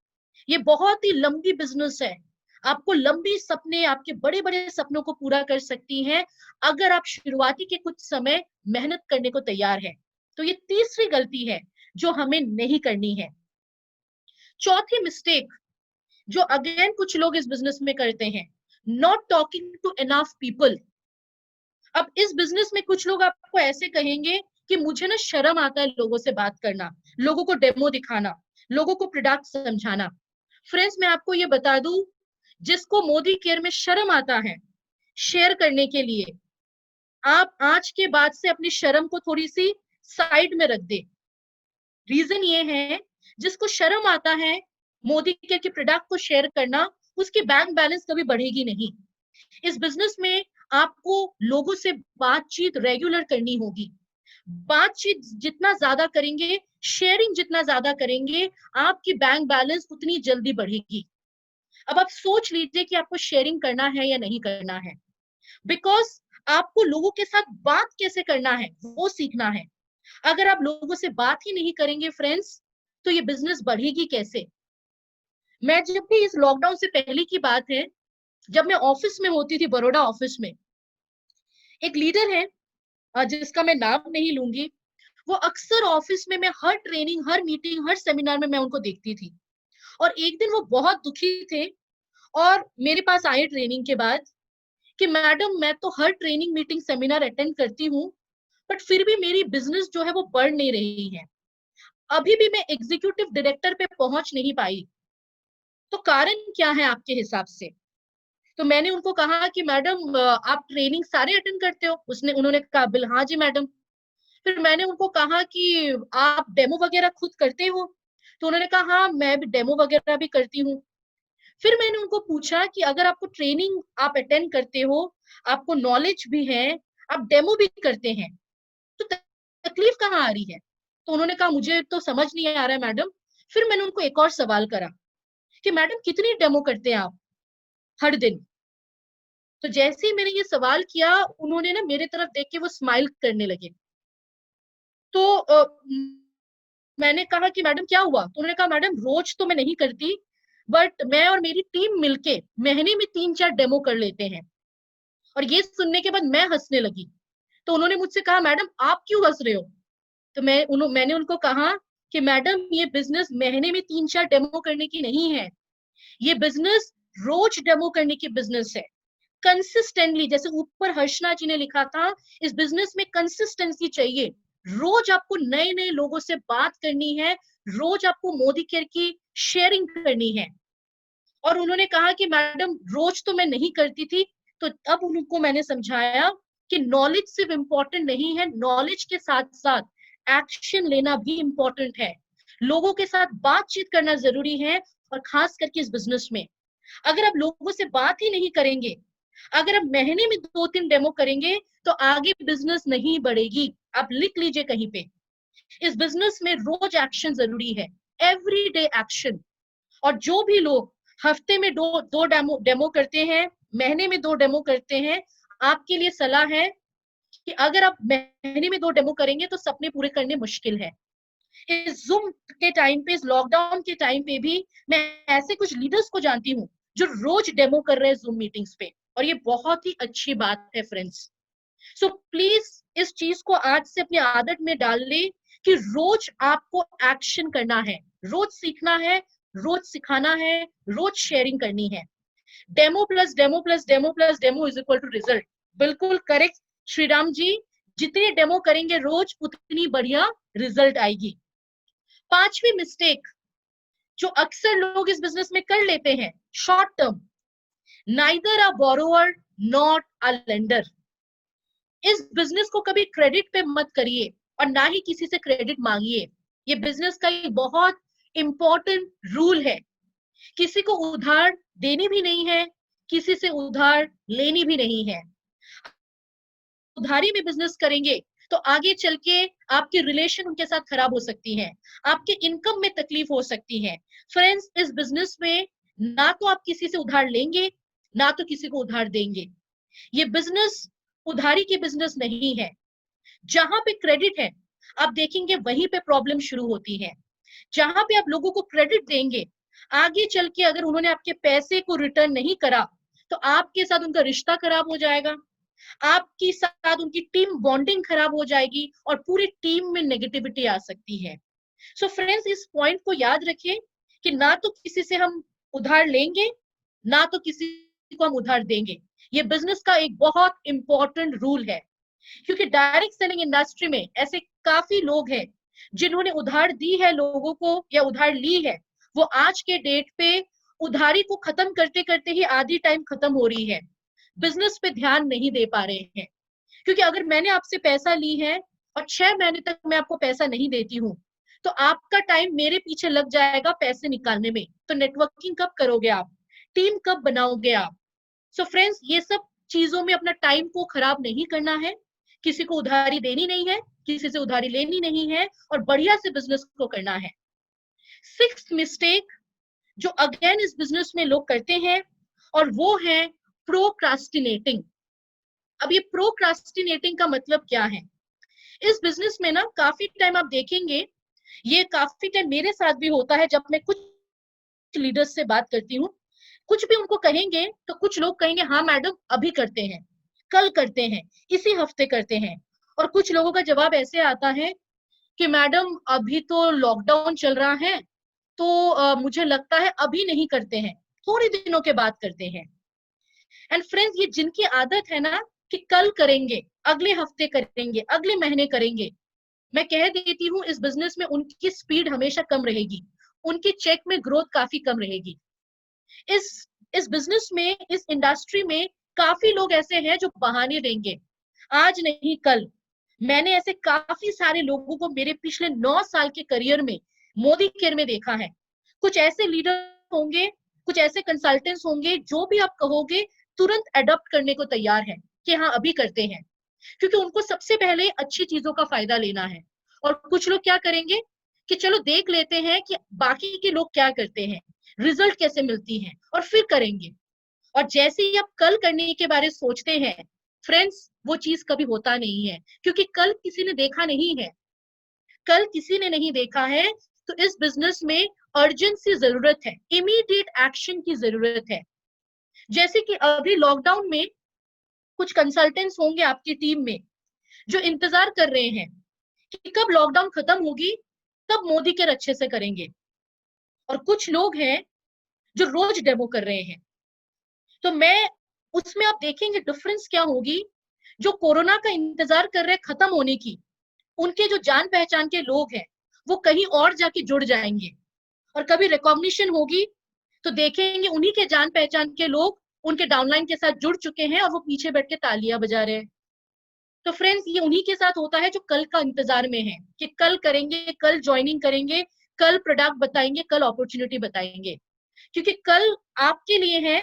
ये बहुत ही लंबी बिजनेस है, आपको लंबी सपने, आपके बड़े बड़े सपनों को पूरा कर सकती हैं अगर आप शुरुआती के कुछ समय मेहनत करने को तैयार है। तो ये तीसरी गलती है जो हमें नहीं करनी है। चौथी मिस्टेक जो अगेन कुछ लोग इस बिजनेस में करते हैं, not talking to enough people. अब इस बिजनेस में कुछ लोग आपको ऐसे कहेंगे कि मुझे ना शर्म आता है लोगों से बात करना, लोगों को डेमो दिखाना, लोगों को प्रोडक्ट समझाना। फ्रेंड्स, मैं आपको ये बता दूं, जिसको मोदी केयर में शर्म आता है शेयर करने के लिए, आप आज के बाद से अपनी शर्म को थोड़ी सी साइड में रख दे। रीजन ये है, जिसको शर्म आता है मोदी केयर के प्रोडक्ट को शेयर करना, उसकी बैंक बैलेंस कभी बढ़ेगी नहीं। इस बिजनेस में आपको लोगों से बातचीत रेगुलर करनी होगी। बातचीत जितना ज्यादा करेंगे, शेयरिंग जितना ज्यादा करेंगे, आपकी बैंक बैलेंस उतनी जल्दी बढ़ेगी। अब आप सोच लीजिए कि आपको शेयरिंग करना है या नहीं करना है, बिकॉज आपको लोगों के साथ बात कैसे करना है वो सीखना है। अगर आप लोगों से बात ही नहीं करेंगे फ्रेंड्स, तो ये बिजनेस बढ़ेगी कैसे? मैं जब भी, इस लॉकडाउन से पहले की बात है, जब मैं ऑफिस में होती थी, बड़ौदा ऑफिस में, एक लीडर है जिसका मैं नाम नहीं लूंगी, वो अक्सर ऑफिस में, मैं हर ट्रेनिंग, हर मीटिंग, हर सेमिनार में मैं उनको देखती थी। और एक दिन वो बहुत दुखी थे और मेरे पास आए ट्रेनिंग के बाद कि मैडम, मैं तो her training, meeting, seminar attend करती हूँ, बट फिर भी मेरी बिजनेस जो है वो बढ़ नहीं रही है, अभी भी मैं एग्जीक्यूटिव डायरेक्टर पे पहुंच नहीं पाई, तो कारण क्या है आपके हिसाब से? तो मैंने उनको कहा कि मैडम, आप ट्रेनिंग सारे अटेंड करते हो? उन्होंने कहा बिल हाँ जी मैडम। फिर मैंने उनको कहा कि आप डेमो वगैरह खुद करते हो? तो उन्होंने कहा हाँ, मैं भी डेमो वगैरह भी करती हूँ। फिर मैंने उनको पूछा कि अगर आपको ट्रेनिंग आप अटेंड करते हो, आपको नॉलेज भी है, आप डेमो भी करते हैं, तो तकलीफ कहाँ आ रही है? तो उन्होंने कहा मुझे तो समझ नहीं आ रहा है मैडम। फिर मैंने उनको एक और सवाल करा कि मैडम, कितनी डेमो करते हैं आप हर दिन? तो जैसे ही मैंने ये सवाल किया, उन्होंने ना मेरे तरफ देख के वो स्माइल करने लगे। तो मैंने कहा कि मैडम क्या हुआ? तो उन्होंने कहा मैडम, रोज तो मैं नहीं करती, बट मैं और मेरी टीम मिलके महीने में 3-4 डेमो कर लेते हैं। और ये सुनने के बाद मैं हंसने लगी। तो उन्होंने मुझसे कहा मैडम, आप क्यों हंस रहे हो? तो मैंने उनको कहा कि मैडम, ये बिजनेस महीने में 3-4 डेमो करने की नहीं है, ये बिजनेस रोज डेमो करने की बिजनेस है। कंसिस्टेंटली, जैसे ऊपर हर्षना जी ने लिखा था, इस बिजनेस में कंसिस्टेंसी चाहिए। रोज आपको नए नए लोगों से बात करनी है, रोज आपको मोदी केयर की शेयरिंग करनी है। और उन्होंने कहा कि मैडम, रोज तो मैं नहीं करती थी। तो अब उनको मैंने समझाया कि नॉलेज सिर्फ इम्पोर्टेंट नहीं है, नॉलेज के साथ साथ एक्शन लेना भी इम्पोर्टेंट है। लोगों के साथ बातचीत करना जरूरी है, और खास करके इस बिजनेस में अगर आप लोगों से बात ही नहीं करेंगे, अगर आप महीने में 2-3 डेमो करेंगे, तो आगे बिजनेस नहीं बढ़ेगी। आप लिख लीजिए कहीं पे, इस बिजनेस में रोज एक्शन जरूरी है, एवरीडे एक्शन। और जो भी लोग हफ्ते में दो डेमो करते हैं, महीने में 2 डेमो करते हैं, आपके लिए सलाह है कि अगर आप महीने में 2 डेमो करेंगे तो सपने पूरे करने मुश्किल है। इस जूम के टाइम पे, इस लॉकडाउन के टाइम पे भी मैं ऐसे कुछ लीडर्स को जानती हूँ जो रोज डेमो कर रहे हैं जूम मीटिंग्स पे, और ये बहुत ही अच्छी बात है फ्रेंड्स। सो प्लीज इस चीज को आज से अपनी आदत में डाल ले कि रोज आपको एक्शन करना है, रोज सीखना है, रोज सिखाना है, रोज शेयरिंग करनी है। Demo plus demo plus demo plus demo is equal to result. बिल्कुल करेक्ट श्रीराम जी, जितने डेमो करेंगे रोज, उतनी बढ़िया रिजल्ट आएगी। पांचवी मिस्टेक जो अक्सर लोग इस बिजनेस में कर लेते हैं, short term, neither a borrower not a lender. इस बिजनेस को कभी क्रेडिट पे मत करिए और ना ही किसी से क्रेडिट मांगिए। ये बिजनेस का एक बहुत इंपॉर्टेंट रूल है, किसी को उधार देनी भी नहीं है, किसी से उधार लेनी भी नहीं है। उधारी में बिजनेस करेंगे तो आगे चल के आपकी रिलेशन उनके साथ खराब हो सकती है, आपके इनकम में तकलीफ हो सकती है। फ्रेंड्स, इस बिजनेस में ना तो आप किसी से उधार लेंगे, ना तो किसी को उधार देंगे। ये बिजनेस उधारी की बिजनेस नहीं है। जहां पे क्रेडिट है, आप देखेंगे वहीं पे प्रॉब्लम शुरू होती है। जहां पे आप लोगों को क्रेडिट देंगे, आगे चल के अगर उन्होंने आपके पैसे को रिटर्न नहीं करा तो आपके साथ उनका रिश्ता खराब हो जाएगा, आपके साथ उनकी टीम बॉन्डिंग खराब हो जाएगी और पूरी टीम में नेगेटिविटी आ सकती है। सो फ्रेंड्स, इस पॉइंट को याद रखिए कि ना तो किसी से हम उधार लेंगे, ना तो किसी को हम उधार देंगे। ये बिजनेस का एक बहुत इंपॉर्टेंट रूल है, क्योंकि डायरेक्ट सेलिंग इंडस्ट्री में ऐसे काफी लोग हैं जिन्होंने उधार दी है लोगों को या उधार ली है, वो आज के डेट पे उधारी को खत्म करते करते ही आधी टाइम खत्म हो रही है, बिजनेस पे ध्यान नहीं दे पा रहे हैं। क्योंकि अगर मैंने आपसे पैसा ली है और 6 महीने तक मैं आपको पैसा नहीं देती हूँ, तो आपका टाइम मेरे पीछे लग जाएगा पैसे निकालने में, तो नेटवर्किंग कब करोगे आप, टीम कब बनाओगे आप। सो फ्रेंड्स, ये सब चीजों में अपना टाइम को खराब नहीं करना है, किसी को उधारी देनी नहीं है, किसी से उधारी लेनी नहीं है और बढ़िया से बिजनेस को करना है। सिक्स्थ मिस्टेक जो अगेन इस बिजनेस में लोग करते हैं, और वो है प्रोक्रास्टिनेटिंग। अब ये प्रोक्रास्टिनेटिंग का मतलब क्या है? इस बिजनेस में ना काफी टाइम आप देखेंगे, ये काफी टाइम मेरे साथ भी होता है, जब मैं कुछ लीडर्स से बात करती हूँ, कुछ भी उनको कहेंगे तो कुछ लोग कहेंगे हाँ मैडम अभी करते हैं, कल करते हैं, इसी हफ्ते करते हैं। और कुछ लोगों का जवाब ऐसे आता है कि मैडम अभी तो लॉकडाउन चल रहा है, तो मुझे लगता है अभी नहीं करते हैं, थोड़े दिनों के बाद करते हैं। एंड फ्रेंड्स, ये जिनकी आदत है ना कि कल करेंगे, अगले हफ्ते करेंगे, अगले महीने करेंगे, मैं कह देती हूँ इस बिजनेस में उनकी स्पीड हमेशा कम रहेगी, उनकी चेक में ग्रोथ काफी कम रहेगी। इस बिजनेस में, इस इंडस्ट्री में काफी लोग ऐसे हैं जो बहाने देंगे, आज नहीं कल। मैंने ऐसे काफी सारे लोगों को मेरे पिछले 9 साल के करियर में मोदी केयर में देखा है। कुछ ऐसे लीडर होंगे, कुछ ऐसे कंसल्टेंट्स होंगे जो भी आप कहोगे तुरंत अडॉप्ट करने को तैयार है कि हाँ अभी करते हैं, क्योंकि उनको सबसे पहले अच्छी चीजों का फायदा लेना है। और कुछ लोग क्या करेंगे कि चलो देख लेते हैं कि बाकी के लोग क्या करते हैं, रिजल्ट कैसे मिलती है, और फिर करेंगे। और जैसे ही आप कल करने के बारे में सोचते हैं, फ्रेंड्स, वो चीज कभी होता नहीं है, क्योंकि कल किसी ने देखा नहीं है, कल किसी ने नहीं देखा है। तो इस बिजनेस में अर्जेंसी जरूरत है, इमीडिएट एक्शन की जरूरत है। जैसे कि अभी लॉकडाउन में कुछ कंसल्टेंट्स होंगे आपकी टीम में जो इंतजार कर रहे हैं कि कब लॉकडाउन खत्म होगी, तब मोदी केयर अच्छे से करेंगे। और कुछ लोग हैं जो रोज डेमो कर रहे हैं। तो मैं उसमें आप देखेंगे डिफरेंस क्या होगी, जो कोरोना का इंतजार कर रहे खत्म होने की, उनके जो जान पहचान के लोग हैं वो कहीं और जाके जुड़ जाएंगे, और कभी रिकॉग्निशन होगी तो देखेंगे उन्हीं के जान पहचान के लोग उनके डाउनलाइन के साथ जुड़ चुके हैं और वो पीछे बैठ के तालियां बजा रहे हैं। तो फ्रेंड्स, ये उन्हीं के साथ होता है जो कल का इंतजार में है कि कल करेंगे, कल ज्वाइनिंग करेंगे, कल प्रोडक्ट बताएंगे, कल अपॉर्चुनिटी बताएंगे। क्योंकि कल आपके लिए है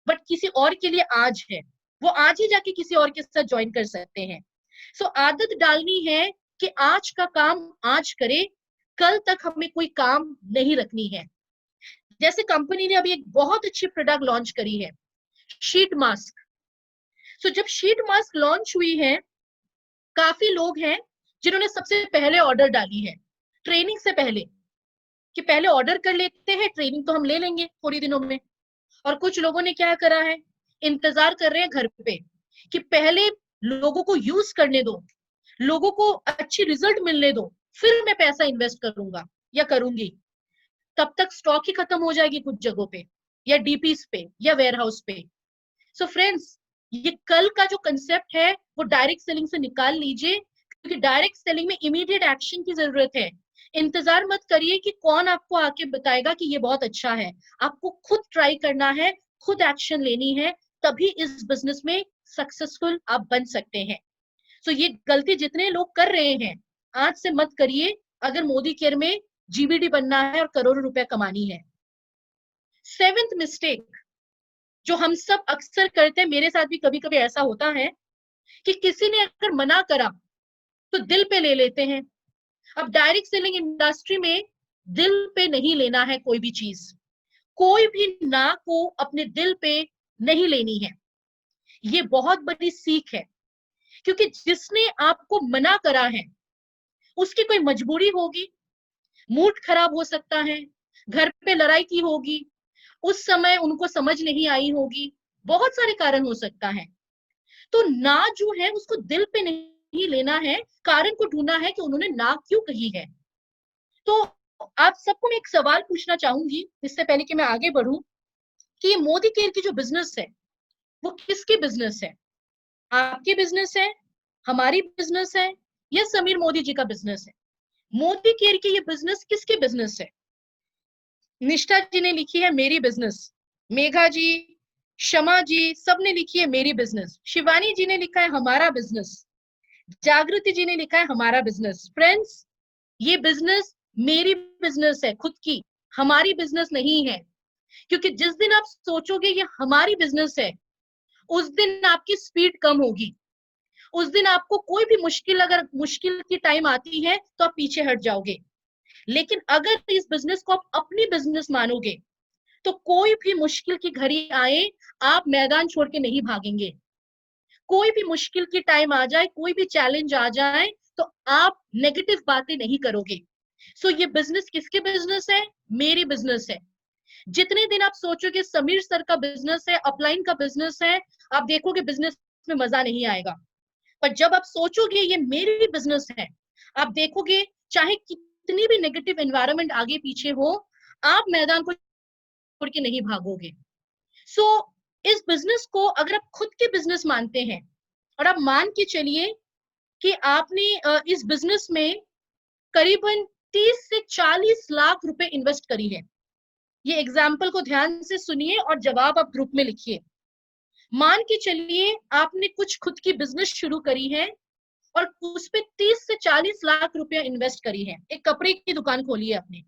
बट किसी और के लिए आज है, वो आज ही जाके किसी और के साथ ज्वाइन कर सकते हैं। सो आदत डालनी है कि आज का काम आज करे, कल तक हमें कोई काम नहीं रखनी है। जैसे कंपनी ने अभी एक बहुत अच्छी प्रोडक्ट लॉन्च करी है, शीट मास्क। सो जब शीट मास्क लॉन्च हुई है, काफी लोग हैं जिन्होंने सबसे पहले ऑर्डर डाली है, ट्रेनिंग से पहले, कि पहले ऑर्डर कर लेते हैं, ट्रेनिंग तो हम ले लेंगे थोड़ी दिनों में। और कुछ लोगों ने क्या करा है, इंतजार कर रहे हैं घर पे कि पहले लोगों को यूज करने दो, लोगों को अच्छी रिजल्ट मिलने दो, फिर मैं पैसा इन्वेस्ट करूंगा या करूंगी। तब तक स्टॉक ही खत्म हो जाएगी कुछ जगहों पे, या डीपीस पे, या वेयरहाउस पे। सो फ्रेंड्स, ये कल का जो कंसेप्ट है वो डायरेक्ट सेलिंग से निकाल लीजिए, क्योंकि डायरेक्ट सेलिंग में इमीडिएट एक्शन की जरूरत है। इंतजार मत करिए कि कौन आपको आके बताएगा कि ये बहुत अच्छा है, आपको खुद ट्राई करना है, खुद एक्शन लेनी है, तभी इस बिजनेस में सक्सेसफुल आप बन सकते हैं। सो ये गलती जितने लोग कर रहे हैं आज से मत करिए, अगर मोदी केयर में जीबीडी बनना है और करोड़ों रुपए कमानी है। 7th मिस्टेक जो हम सब अक्सर करते हैं, मेरे साथ भी कभी कभी ऐसा होता है कि किसी ने अगर मना करा तो दिल पे ले लेते हैं। अब डायरेक्ट सेलिंग इंडस्ट्री में दिल पे नहीं लेना है कोई भी चीज, कोई भी ना को अपने दिल पे नहीं लेनी है। ये बहुत बड़ी सीख है, क्योंकि जिसने आपको मना करा है उसकी कोई मजबूरी होगी, मूड खराब हो सकता है, घर पे लड़ाई की होगी, उस समय उनको समझ नहीं आई होगी, बहुत सारे कारण हो सकता है। तो ना जो है उसको दिल पे नहीं लेना है, कारण को ढूंढना है कि उन्होंने ना क्यों कही है। तो आप सबको मैं एक सवाल पूछना चाहूंगी इससे पहले कि मैं आगे बढ़ूं, कि ये मोदी केयर की जो बिजनेस है वो किसकी बिजनेस है? आपकी बिजनेस है, हमारी बिजनेस है, या समीर मोदी जी का बिजनेस है? मोदी केयर की ये बिजनेस किसकी बिजनेस है? निष्ठा जी ने लिखी है मेरी बिजनेस, मेघा जी, शमा जी, सबने लिखी है मेरी बिजनेस, शिवानी जी ने लिखा है हमारा बिजनेस, जागृति जी ने लिखा है हमारा बिजनेस। फ्रेंड्स, ये बिजनेस मेरी बिजनेस है खुद की, हमारी बिजनेस नहीं है। क्योंकि जिस दिन आप सोचोगे ये हमारी बिजनेस है, उस दिन आपकी स्पीड कम होगी, उस दिन आपको कोई भी मुश्किल, अगर मुश्किल की टाइम आती है तो आप पीछे हट जाओगे। लेकिन अगर इस बिजनेस को आप अपनी बिजनेस मानोगे तो कोई भी मुश्किल की घड़ी आए आप मैदान छोड़ के नहीं भागेंगे। कोई भी मुश्किल की टाइम आ जाए, कोई भी चैलेंज आ जाए, तो आप नेगेटिव बातें नहीं करोगे। सो ये बिजनेस किसके बिजनेस है? मेरी बिजनेस है। जितने दिन आप सोचोगे समीर सर का बिजनेस है, अपलाइन का बिजनेस है, आप देखोगे बिजनेस में मजा नहीं आएगा। पर जब आप सोचोगे ये मेरी बिजनेस है, आप देखोगे चाहे कितनी भी नेगेटिव एनवायरनमेंट आगे पीछे हो, आप मैदान को छोड़ के नहीं भागोगे। सो इस बिजनेस को अगर आप खुद के बिजनेस मानते हैं, और आप मान के चलिए कि आपने इस बिजनेस में करीबन 30 से 40 लाख रुपए इन्वेस्ट करी है। ये एग्जाम्पल को ध्यान से सुनिए और जवाब आप ग्रुप में लिखिए। मान के चलिए आपने कुछ खुद की बिजनेस शुरू करी है और उस पे 30 से 40 लाख रुपया इन्वेस्ट करी है, एक कपड़े की दुकान खोली है आपने,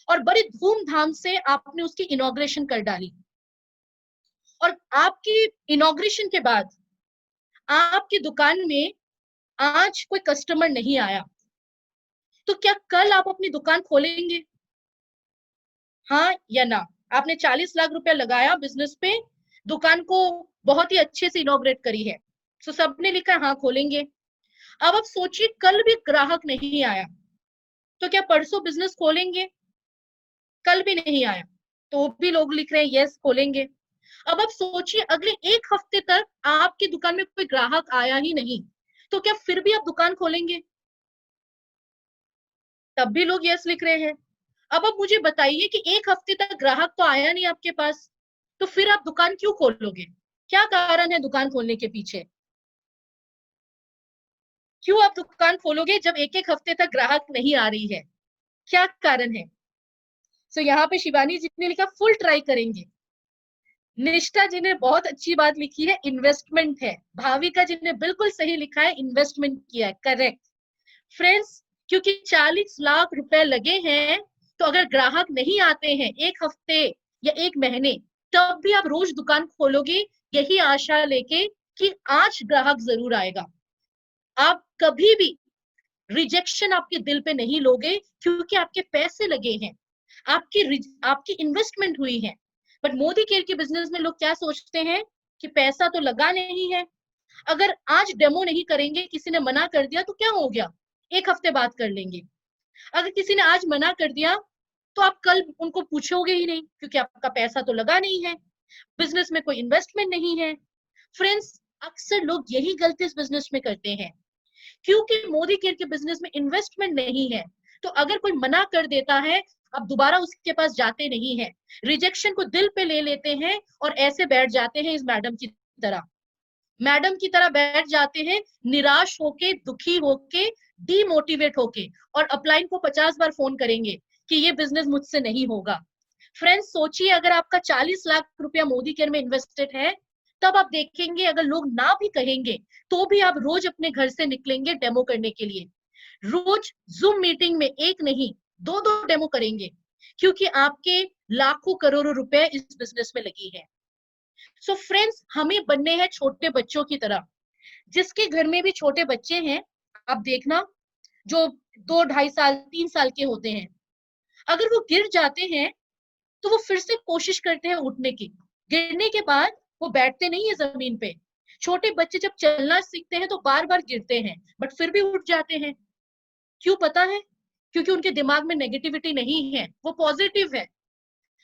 और बड़ी धूमधाम से आपने उसकी इनॉग्रेशन कर डाली, और आपकी इनॉग्रेशन के बाद आपकी दुकान में आज कोई कस्टमर नहीं आया, तो क्या कल आप अपनी दुकान खोलेंगे? हाँ या ना? आपने 40 लाख रुपया लगाया बिजनेस पे, दुकान को बहुत ही अच्छे से इनॉग्रेट करी है, तो सबने लिखा है हाँ खोलेंगे। अब आप सोचिए कल भी ग्राहक नहीं आया, तो क्या परसों बिजनेस खोलेंगे? कल भी नहीं आया तो भी लोग लिख रहे हैं यस खोलेंगे। अब आप सोचिए अगले 1 हफ्ते तक आपकी दुकान में कोई ग्राहक आया ही नहीं, तो क्या फिर भी आप दुकान खोलेंगे? तब भी लोग यस लिख रहे हैं। अब आप मुझे बताइए कि 1 हफ्ते तक ग्राहक तो आया नहीं आपके पास, तो फिर आप दुकान क्यों खोलोगे? क्या कारण है दुकान खोलने के पीछे? क्यों आप दुकान खोलोगे जब 1-1 हफ्ते तक ग्राहक नहीं आ रही है? क्या कारण है? सो यहाँ पे शिवानी जी ने लिखा फुल ट्राई करेंगे। निष्ठा जी ने बहुत अच्छी बात लिखी है, इन्वेस्टमेंट है। भाविका जी ने बिल्कुल सही लिखा है, इन्वेस्टमेंट किया है, करेक्ट। फ्रेंड्स, क्योंकि 40 लाख रुपए लगे हैं, तो अगर ग्राहक नहीं आते हैं 1 हफ्ते या 1 महीने, तब भी आप रोज दुकान खोलोगे यही आशा लेके कि आज ग्राहक जरूर आएगा। आप कभी भी रिजेक्शन आपके दिल पे नहीं लोगे, क्योंकि आपके पैसे लगे हैं, आपकी इन्वेस्टमेंट हुई है। बट मोदी केयर के बिजनेस में लोग क्या सोचते हैं कि पैसा तो लगा नहीं है, अगर आज डेमो नहीं करेंगे, किसी ने मना कर दिया तो क्या हो गया, 1 हफ्ते बाद कर लेंगे। अगर किसी ने आज मना कर दिया तो आप कल उनको पूछोगे ही नहीं, क्योंकि आपका पैसा तो लगा नहीं है, बिजनेस में कोई इन्वेस्टमेंट नहीं है। फ्रेंड्स, अक्सर लोग यही गलती इस बिजनेस में करते हैं, क्योंकि मोदी केयर के बिजनेस में इन्वेस्टमेंट नहीं है, तो अगर कोई मना कर देता है आप दोबारा उसके पास जाते नहीं है, रिजेक्शन को दिल पे ले लेते हैं और ऐसे बैठ जाते हैं इस मैडम की तरह। मैडम की तरह बैठ जाते हैं, निराश होके, दुखी होके, डीमोटिवेट होके, और अपलाइन को 50 बार फोन करेंगे कि ये बिजनेस मुझसे नहीं होगा। फ्रेंड्स सोचिए, अगर आपका 40 लाख रुपया मोदी केयर में इन्वेस्टेड है, तब आप देखेंगे अगर लोग ना भी कहेंगे तो भी आप रोज अपने घर से निकलेंगे डेमो करने के लिए। रोज जूम मीटिंग में एक नहीं, दो दो डेमो करेंगे, क्योंकि आपके लाखों करोड़ों रुपए इस बिजनेस में लगी है। सो फ्रेंड्स, हमें बनने हैं छोटे बच्चों की तरह। जिसके घर में भी छोटे बच्चे हैं, आप देखना, जो 2 ढाई साल 3 साल के होते हैं, अगर वो गिर जाते हैं तो वो फिर से कोशिश करते हैं उठने की। गिरने के बाद वो बैठते नहीं है जमीन पे। छोटे बच्चे जब चलना सीखते हैं तो बार बार गिरते हैं, बट फिर भी उठ जाते हैं। क्यों पता है? क्योंकि उनके दिमाग में नेगेटिविटी नहीं है, वो पॉजिटिव है।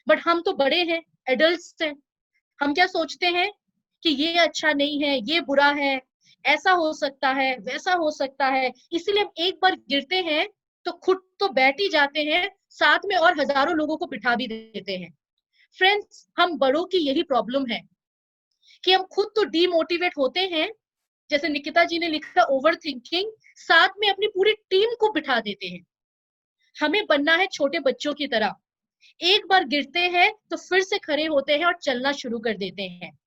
बट हम तो बड़े हैं, एडल्ट्स हैं, हम क्या सोचते हैं कि ये अच्छा नहीं है, ये बुरा है, ऐसा हो सकता है, वैसा हो सकता है, इसीलिए हम एक बार गिरते हैं तो खुद तो बैठ ही जाते हैं, साथ में और हजारों लोगों को बिठा भी देते हैं। फ्रेंड्स, हम बड़ों की यही प्रॉब्लम है कि हम खुद तो डीमोटिवेट होते हैं, जैसे निकिता जी ने लिखा ओवर थिंकिंग, साथ में अपनी पूरी टीम को बिठा देते हैं। हमें बनना है छोटे बच्चों की तरह, एक बार गिरते हैं तो फिर से खड़े होते हैं और चलना शुरू कर देते हैं।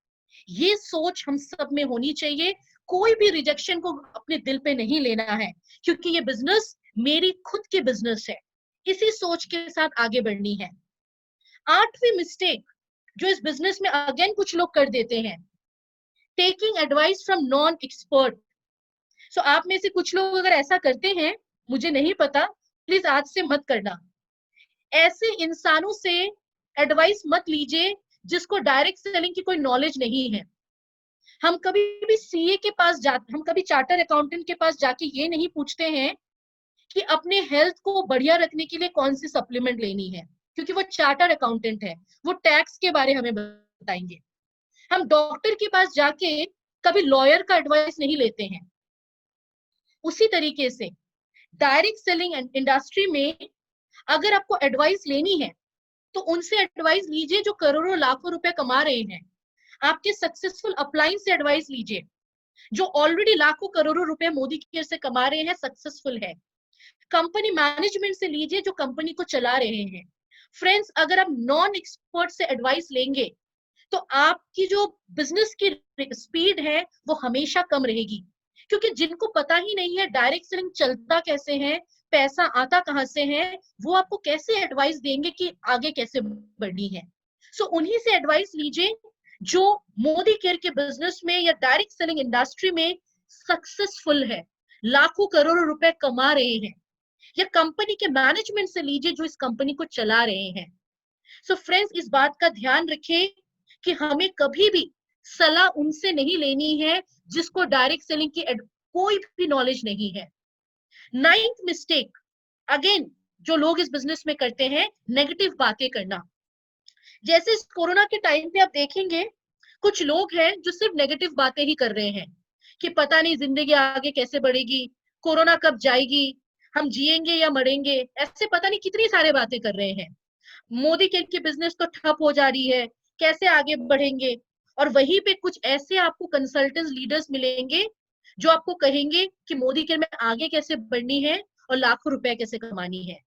ये सोच हम सब में होनी चाहिए। कोई भी रिजेक्शन को अपने दिल पे नहीं लेना है, क्योंकि ये बिजनेस मेरी खुद की बिजनेस है। इसी सोच के साथ आगे बढ़नी है। 8वीं मिस्टेक जो इस बिजनेस में अगेन कुछ लोग कर देते हैं, taking advice from non expert. So आप में से कुछ लोग अगर ऐसा करते हैं, मुझे नहीं पता, प्लीज आज से मत करना। ऐसे इंसानों से एडवाइस मत लीजिए जिसको डायरेक्ट सेलिंग की कोई नॉलेज नहीं है। हम कभी भी सीए के पास जाते, हम कभी चार्टर अकाउंटेंट के पास जाके ये नहीं पूछते हैं कि अपने हेल्थ को बढ़िया रखने के लिए कौन सी सप्लीमेंट लेनी है, क्योंकि वो चार्टर अकाउंटेंट है, वो टैक्स के बारे हमें बताएंगे। हम डॉक्टर के पास जाके कभी लॉयर का एडवाइस नहीं लेते हैं। उसी तरीके से डायरेक्ट सेलिंग इंडस्ट्री में अगर आपको एडवाइस लेनी है तो उनसे एडवाइस लीजिए जो करोड़ों लाखों रुपए कमा रहे हैं। आपके सक्सेसफुल अपलाइन से एडवाइस लीजिए जो ऑलरेडी लाखों करोड़ों रुपए मोदी केयर से कमा रहे हैं, सक्सेसफुल है। कंपनी मैनेजमेंट से लीजिए जो कंपनी को चला रहे हैं। फ्रेंड्स, अगर आप नॉन एक्सपर्ट से एडवाइस लेंगे तो आपकी जो बिजनेस की स्पीड है वो हमेशा कम रहेगी, क्योंकि जिनको पता ही नहीं है डायरेक्ट सेलिंग चलता कैसे है, पैसा आता कहां से है, वो आपको कैसे एडवाइस देंगे कि आगे कैसे बढ़नी है। सो उन्हीं से एडवाइस लीजिए जो मोदी केयर के बिजनेस में या डायरेक्ट सेलिंग इंडस्ट्री में सक्सेसफुल है, लाखों करोड़ों रुपए कमा रहे हैं। या कंपनी के मैनेजमेंट से लीजिए जो इस कंपनी को चला रहे हैं। सो फ्रेंड्स, इस बात का ध्यान रखें कि हमें कभी भी सलाह उनसे नहीं लेनी है जिसको डायरेक्ट सेलिंग की कोई भी नॉलेज नहीं है। 9th मिस्टेक अगेन जो लोग इस बिजनेस में करते हैं, नेगेटिव बातें करना। जैसे इस कोरोना के टाइम पे आप देखेंगे कुछ लोग हैं जो सिर्फ नेगेटिव बातें ही कर रहे हैं कि पता नहीं जिंदगी आगे कैसे बढ़ेगी, कोरोना कब जाएगी, हम जिएंगे या मरेंगे, ऐसे पता नहीं कितनी सारे बातें कर रहे हैं। मोदी की बिजनेस तो ठप हो जा रही है, कैसे आगे बढ़ेंगे। और वहीं पे कुछ ऐसे आपको कंसल्टेंट लीडर्स मिलेंगे जो आपको कहेंगे कि मोदी केयर में आगे कैसे बढ़नी है और लाखों रुपए कैसे कमानी है।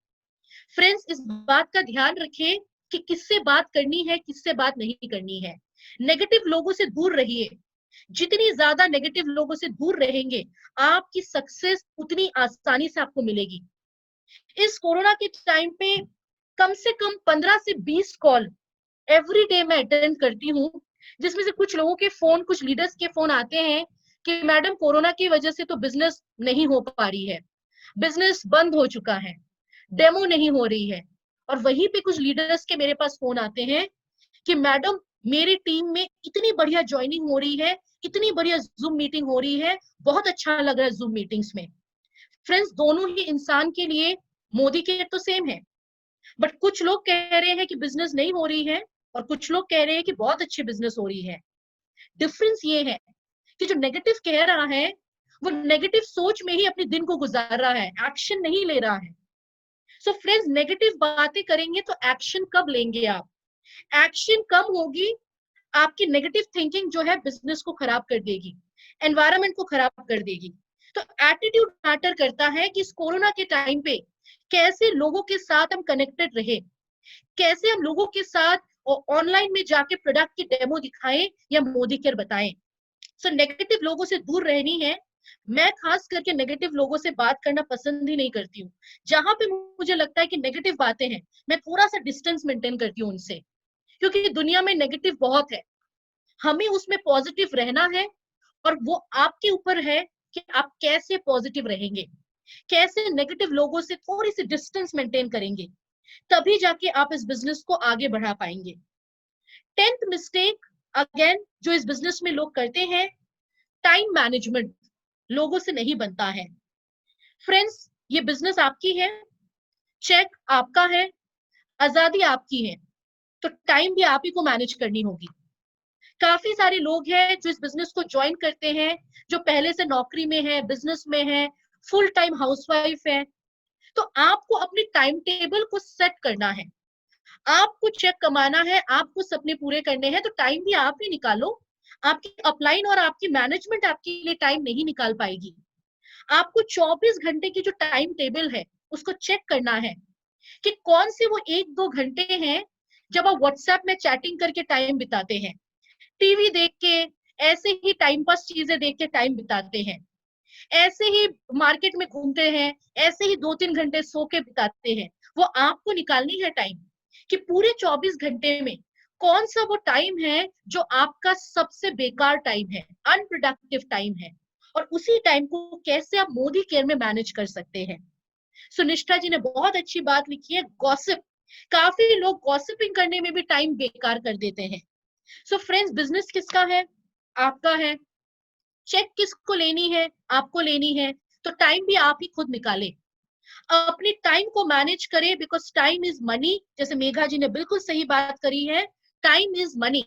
फ्रेंड्स, इस बात का ध्यान रखिए कि किससे बात करनी है, किससे बात नहीं करनी है। नेगेटिव लोगों से दूर रहिए। जितनी ज्यादा नेगेटिव लोगों से दूर रहेंगे, आपकी सक्सेस उतनी आसानी से आपको मिलेगी। इस कोरोना के टाइम पे कम से कम 15 से 20 कॉल एवरी डे मैं अटेंड करती हूँ, जिसमें से कुछ लोगों के फोन, कुछ लीडर्स के फोन आते हैं कि मैडम कोरोना की वजह से तो बिजनेस नहीं हो पा रही है, बिजनेस बंद हो चुका है, डेमो नहीं हो रही है। और वहीं पे कुछ लीडर्स के मेरे पास फोन आते हैं कि मैडम मेरी टीम में इतनी बढ़िया ज्वाइनिंग हो रही है, इतनी बढ़िया जूम मीटिंग हो रही है, बहुत अच्छा लग रहा है जूम मीटिंग्स में। फ्रेंड्स, दोनों ही इंसान के लिए मोदी केयर तो सेम है, बट कुछ लोग कह रहे हैं कि बिजनेस नहीं हो रही है और कुछ लोग कह रहे हैं कि बहुत अच्छी बिजनेस हो रही है। डिफरेंस ये है कि जो नेगेटिव कह रहा है वो नेगेटिव सोच में ही अपने दिन को गुजार रहा है, एक्शन नहीं ले रहा है। सो फ्रेंड्स, नेगेटिव बातें करेंगे तो एक्शन कब लेंगे आप? एक्शन कम होगी, आपकी नेगेटिव थिंकिंग जो है बिजनेस को खराब कर देगी। एनवायरनमेंट को खराब कर देगी। तो एटीट्यूड मैटर करता है कि इस कोरोना के टाइम पे कैसे लोगों के साथ हम कनेक्टेड रहे, कैसे हम लोगों के साथ ऑनलाइन में जाके प्रोडक्ट की डेमो दिखाएं या मोदी केयर बताएं। सो नेगेटिव लोगों से दूर रहनी है। मैं खास करके नेगेटिव लोगों से बात करना पसंद ही नहीं करती हूँ। जहां पे मुझे लगता है कि नेगेटिव बातें हैं, मैं थोड़ा सा डिस्टेंस मेंटेन करती हूँ उनसे, क्योंकि दुनिया में नेगेटिव बहुत है, हमें उसमें पॉजिटिव रहना है। और वो आपके ऊपर है कि आप कैसे पॉजिटिव रहेंगे, कैसे नेगेटिव लोगों से थोड़ी सी डिस्टेंस मेंटेन करेंगे, तभी जाके आप इस बिजनेस को आगे बढ़ा पाएंगे। 10th मिस्टेक अगेन जो इस बिजनेस में लोग करते हैं, टाइम मैनेजमेंट लोगों से नहीं बनता है। फ्रेंड्स, ये बिजनेस आपकी है, चेक आपका है, आजादी आपकी है, तो टाइम भी आप ही को मैनेज करनी होगी। काफी सारे लोग हैं जो इस बिजनेस को ज्वाइन करते हैं, जो पहले से नौकरी में है, बिजनेस में है, फुल टाइम हाउसवाइफ है। तो आपको अपनी टाइम टेबल को सेट करना है, आपको चेक कमाना है, आपको सपने पूरे करने हैं, तो टाइम भी आप ही निकालो। आपकी अपलाइन और आपकी मैनेजमेंट आपके लिए टाइम नहीं निकाल पाएगी। आपको 24 घंटे की जो टाइम टेबल है उसको चेक करना है कि कौन से वो 1-2 घंटे हैं जब आप व्हाट्सएप में चैटिंग करके टाइम बिताते हैं, टीवी देख के, ऐसे ही टाइम पास चीजें देख के टाइम बिताते हैं, ऐसे ही मार्केट में घूमते हैं, ऐसे ही 2-3 घंटे सो के बिताते हैं। वो आपको निकालनी है टाइम कि पूरे 24 घंटे में कौन सा वो टाइम है जो आपका सबसे बेकार टाइम है, अनप्रोडक्टिव टाइम है, और उसी टाइम को कैसे आप मोदी केयर में मैनेज कर सकते हैं। सुनिष्ठा जी ने बहुत अच्छी बात लिखी है, गॉसिप। काफी लोग गॉसिपिंग करने में भी टाइम बेकार कर देते हैं। सो फ्रेंड्स, बिजनेस किसका है? आपका है। चेक किसको लेनी है? आपको लेनी है। तो टाइम भी आप ही खुद निकाले, अपनी टाइम को मैनेज करें, बिकॉज टाइम इज मनी। जैसे मेघा जी ने बिल्कुल सही बात करी है, टाइम इज मनी।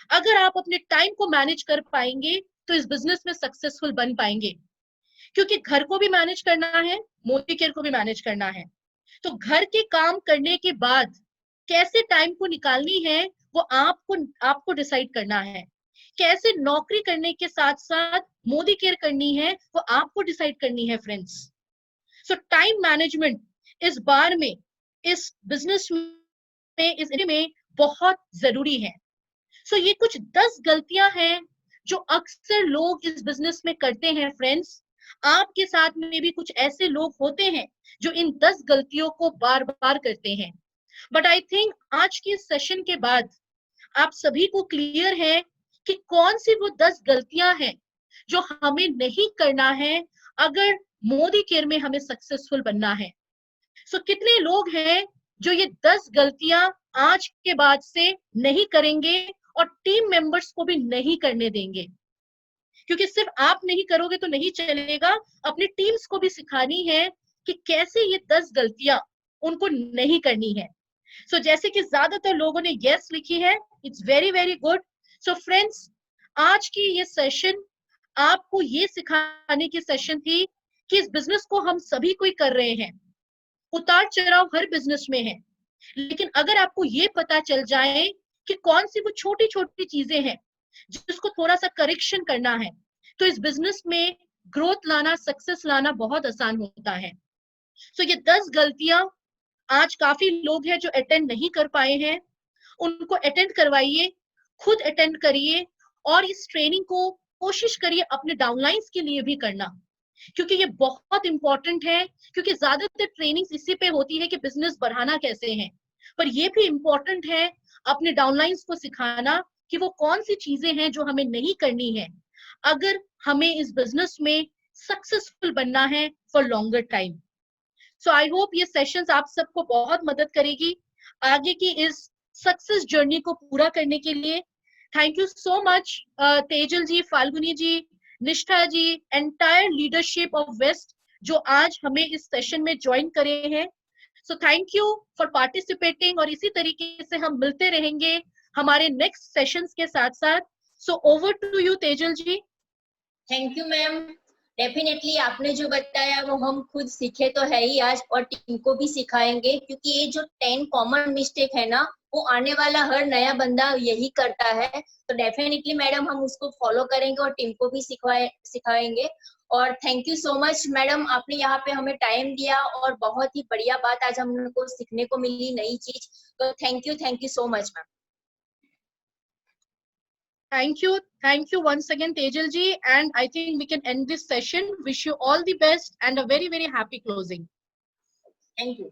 अगर आप अपने टाइम को मैनेज कर पाएंगे तो इस बिजनेस में सक्सेसफुल बन पाएंगे, क्योंकि घर को भी मैनेज करना है, मोदी केयर को भी मैनेज करना है। तो घर के काम करने के बाद कैसे टाइम को निकालनी है वो आपको डिसाइड करना है। कैसे नौकरी करने के साथ साथ मोदी केयर करनी है वो आपको डिसाइड करनी है फ्रेंड्स। सो टाइम मैनेजमेंट इस बार में, इस बिजनेस में, इस एरिया में बहुत जरूरी है। सो ये कुछ 10 गलतियां हैं जो अक्सर लोग इस बिजनेस में करते हैं फ्रेंड्स। आपके साथ में भी कुछ ऐसे लोग होते हैं जो इन 10 गलतियों को बार बार करते हैं। बट आई थिंक आज के सेशन के बाद आप सभी को क्लियर है कि कौन सी वो 10 गलतियां हैं जो हमें नहीं करना है अगर मोदी केयर में हमें सक्सेसफुल बनना है। सो कितने लोग हैं जो ये 10 गलतियां आज के बाद से नहीं करेंगे और टीम मेंबर्स को भी नहीं करने देंगे? क्योंकि सिर्फ आप नहीं करोगे तो नहीं चलेगा, अपनी टीम्स को भी सिखानी है कि कैसे ये 10 गलतियां उनको नहीं करनी है। सो जैसे कि ज्यादातर लोगों ने यस लिखी है, it's very very good. So friends, आज की ये सेशन आपको ये सिखाने की सेशन थी कि इस बिजनेस को हम सभी कोई कर रहे हैं, उतार चढ़ाव हर बिजनेस में है, लेकिन अगर आपको ये पता चल जाए कि कौन सी वो छोटी छोटी चीजें हैं जिसको थोड़ा सा करेक्शन करना है, तो इस बिजनेस में ग्रोथ लाना, सक्सेस लाना बहुत आसान होता है। सो ये 10 गलतियां आज काफी लोग हैं जो अटेंड नहीं कर पाए हैं, उनको अटेंड करवाइए, खुद अटेंड करिए, और इस ट्रेनिंग को कोशिश करिए अपने डाउनलाइंस के लिए भी करना, क्योंकि ये बहुत इंपॉर्टेंट है। क्योंकि ज्यादातर ट्रेनिंग इसी पे होती है कि बिजनेस बढ़ाना कैसे है, पर ये भी इंपॉर्टेंट है अपने डाउनलाइंस को सिखाना कि वो कौन सी चीजें हैं जो हमें नहीं करनी है अगर हमें इस बिजनेस में सक्सेसफुल बनना है for longer time. So I hope ये सेशंस आप सबको बहुत मदद करेगी आगे की इस सक्सेस जर्नी को पूरा करने के लिए। Thank you so much Tejal ji, Falguni ji, Nishtha ji, entire leadership of West जो आज हमें इस सेशन में ज्वाइन करे हैं। So thank you for participating, और इसी तरीके से हम मिलते रहेंगे हमारे नेक्स्ट सेशंस के साथ साथ। So over to you Tejal ji. Thank you ma'am. Definitely आपने जो बताया वो हम खुद सीखे तो है ही आज, और टीम को भी सिखाएंगे, क्योंकि ये जो 10 कॉमन मिस्टेक है ना, वो आने वाला हर नया बंदा यही करता है। तो डेफिनेटली मैडम हम उसको फॉलो करेंगे और टीम को भी सिखाएंगे। और thank you so much madam, आपने यहाँ पे हमें टाइम दिया और बहुत ही बढ़िया बात आज हमको सीखने को मिली, नई चीज। तो thank you so much ma'am. Thank you once again, Tejal ji, and I think we can end this session. Wish you all the best and a very, very happy closing. Thank you.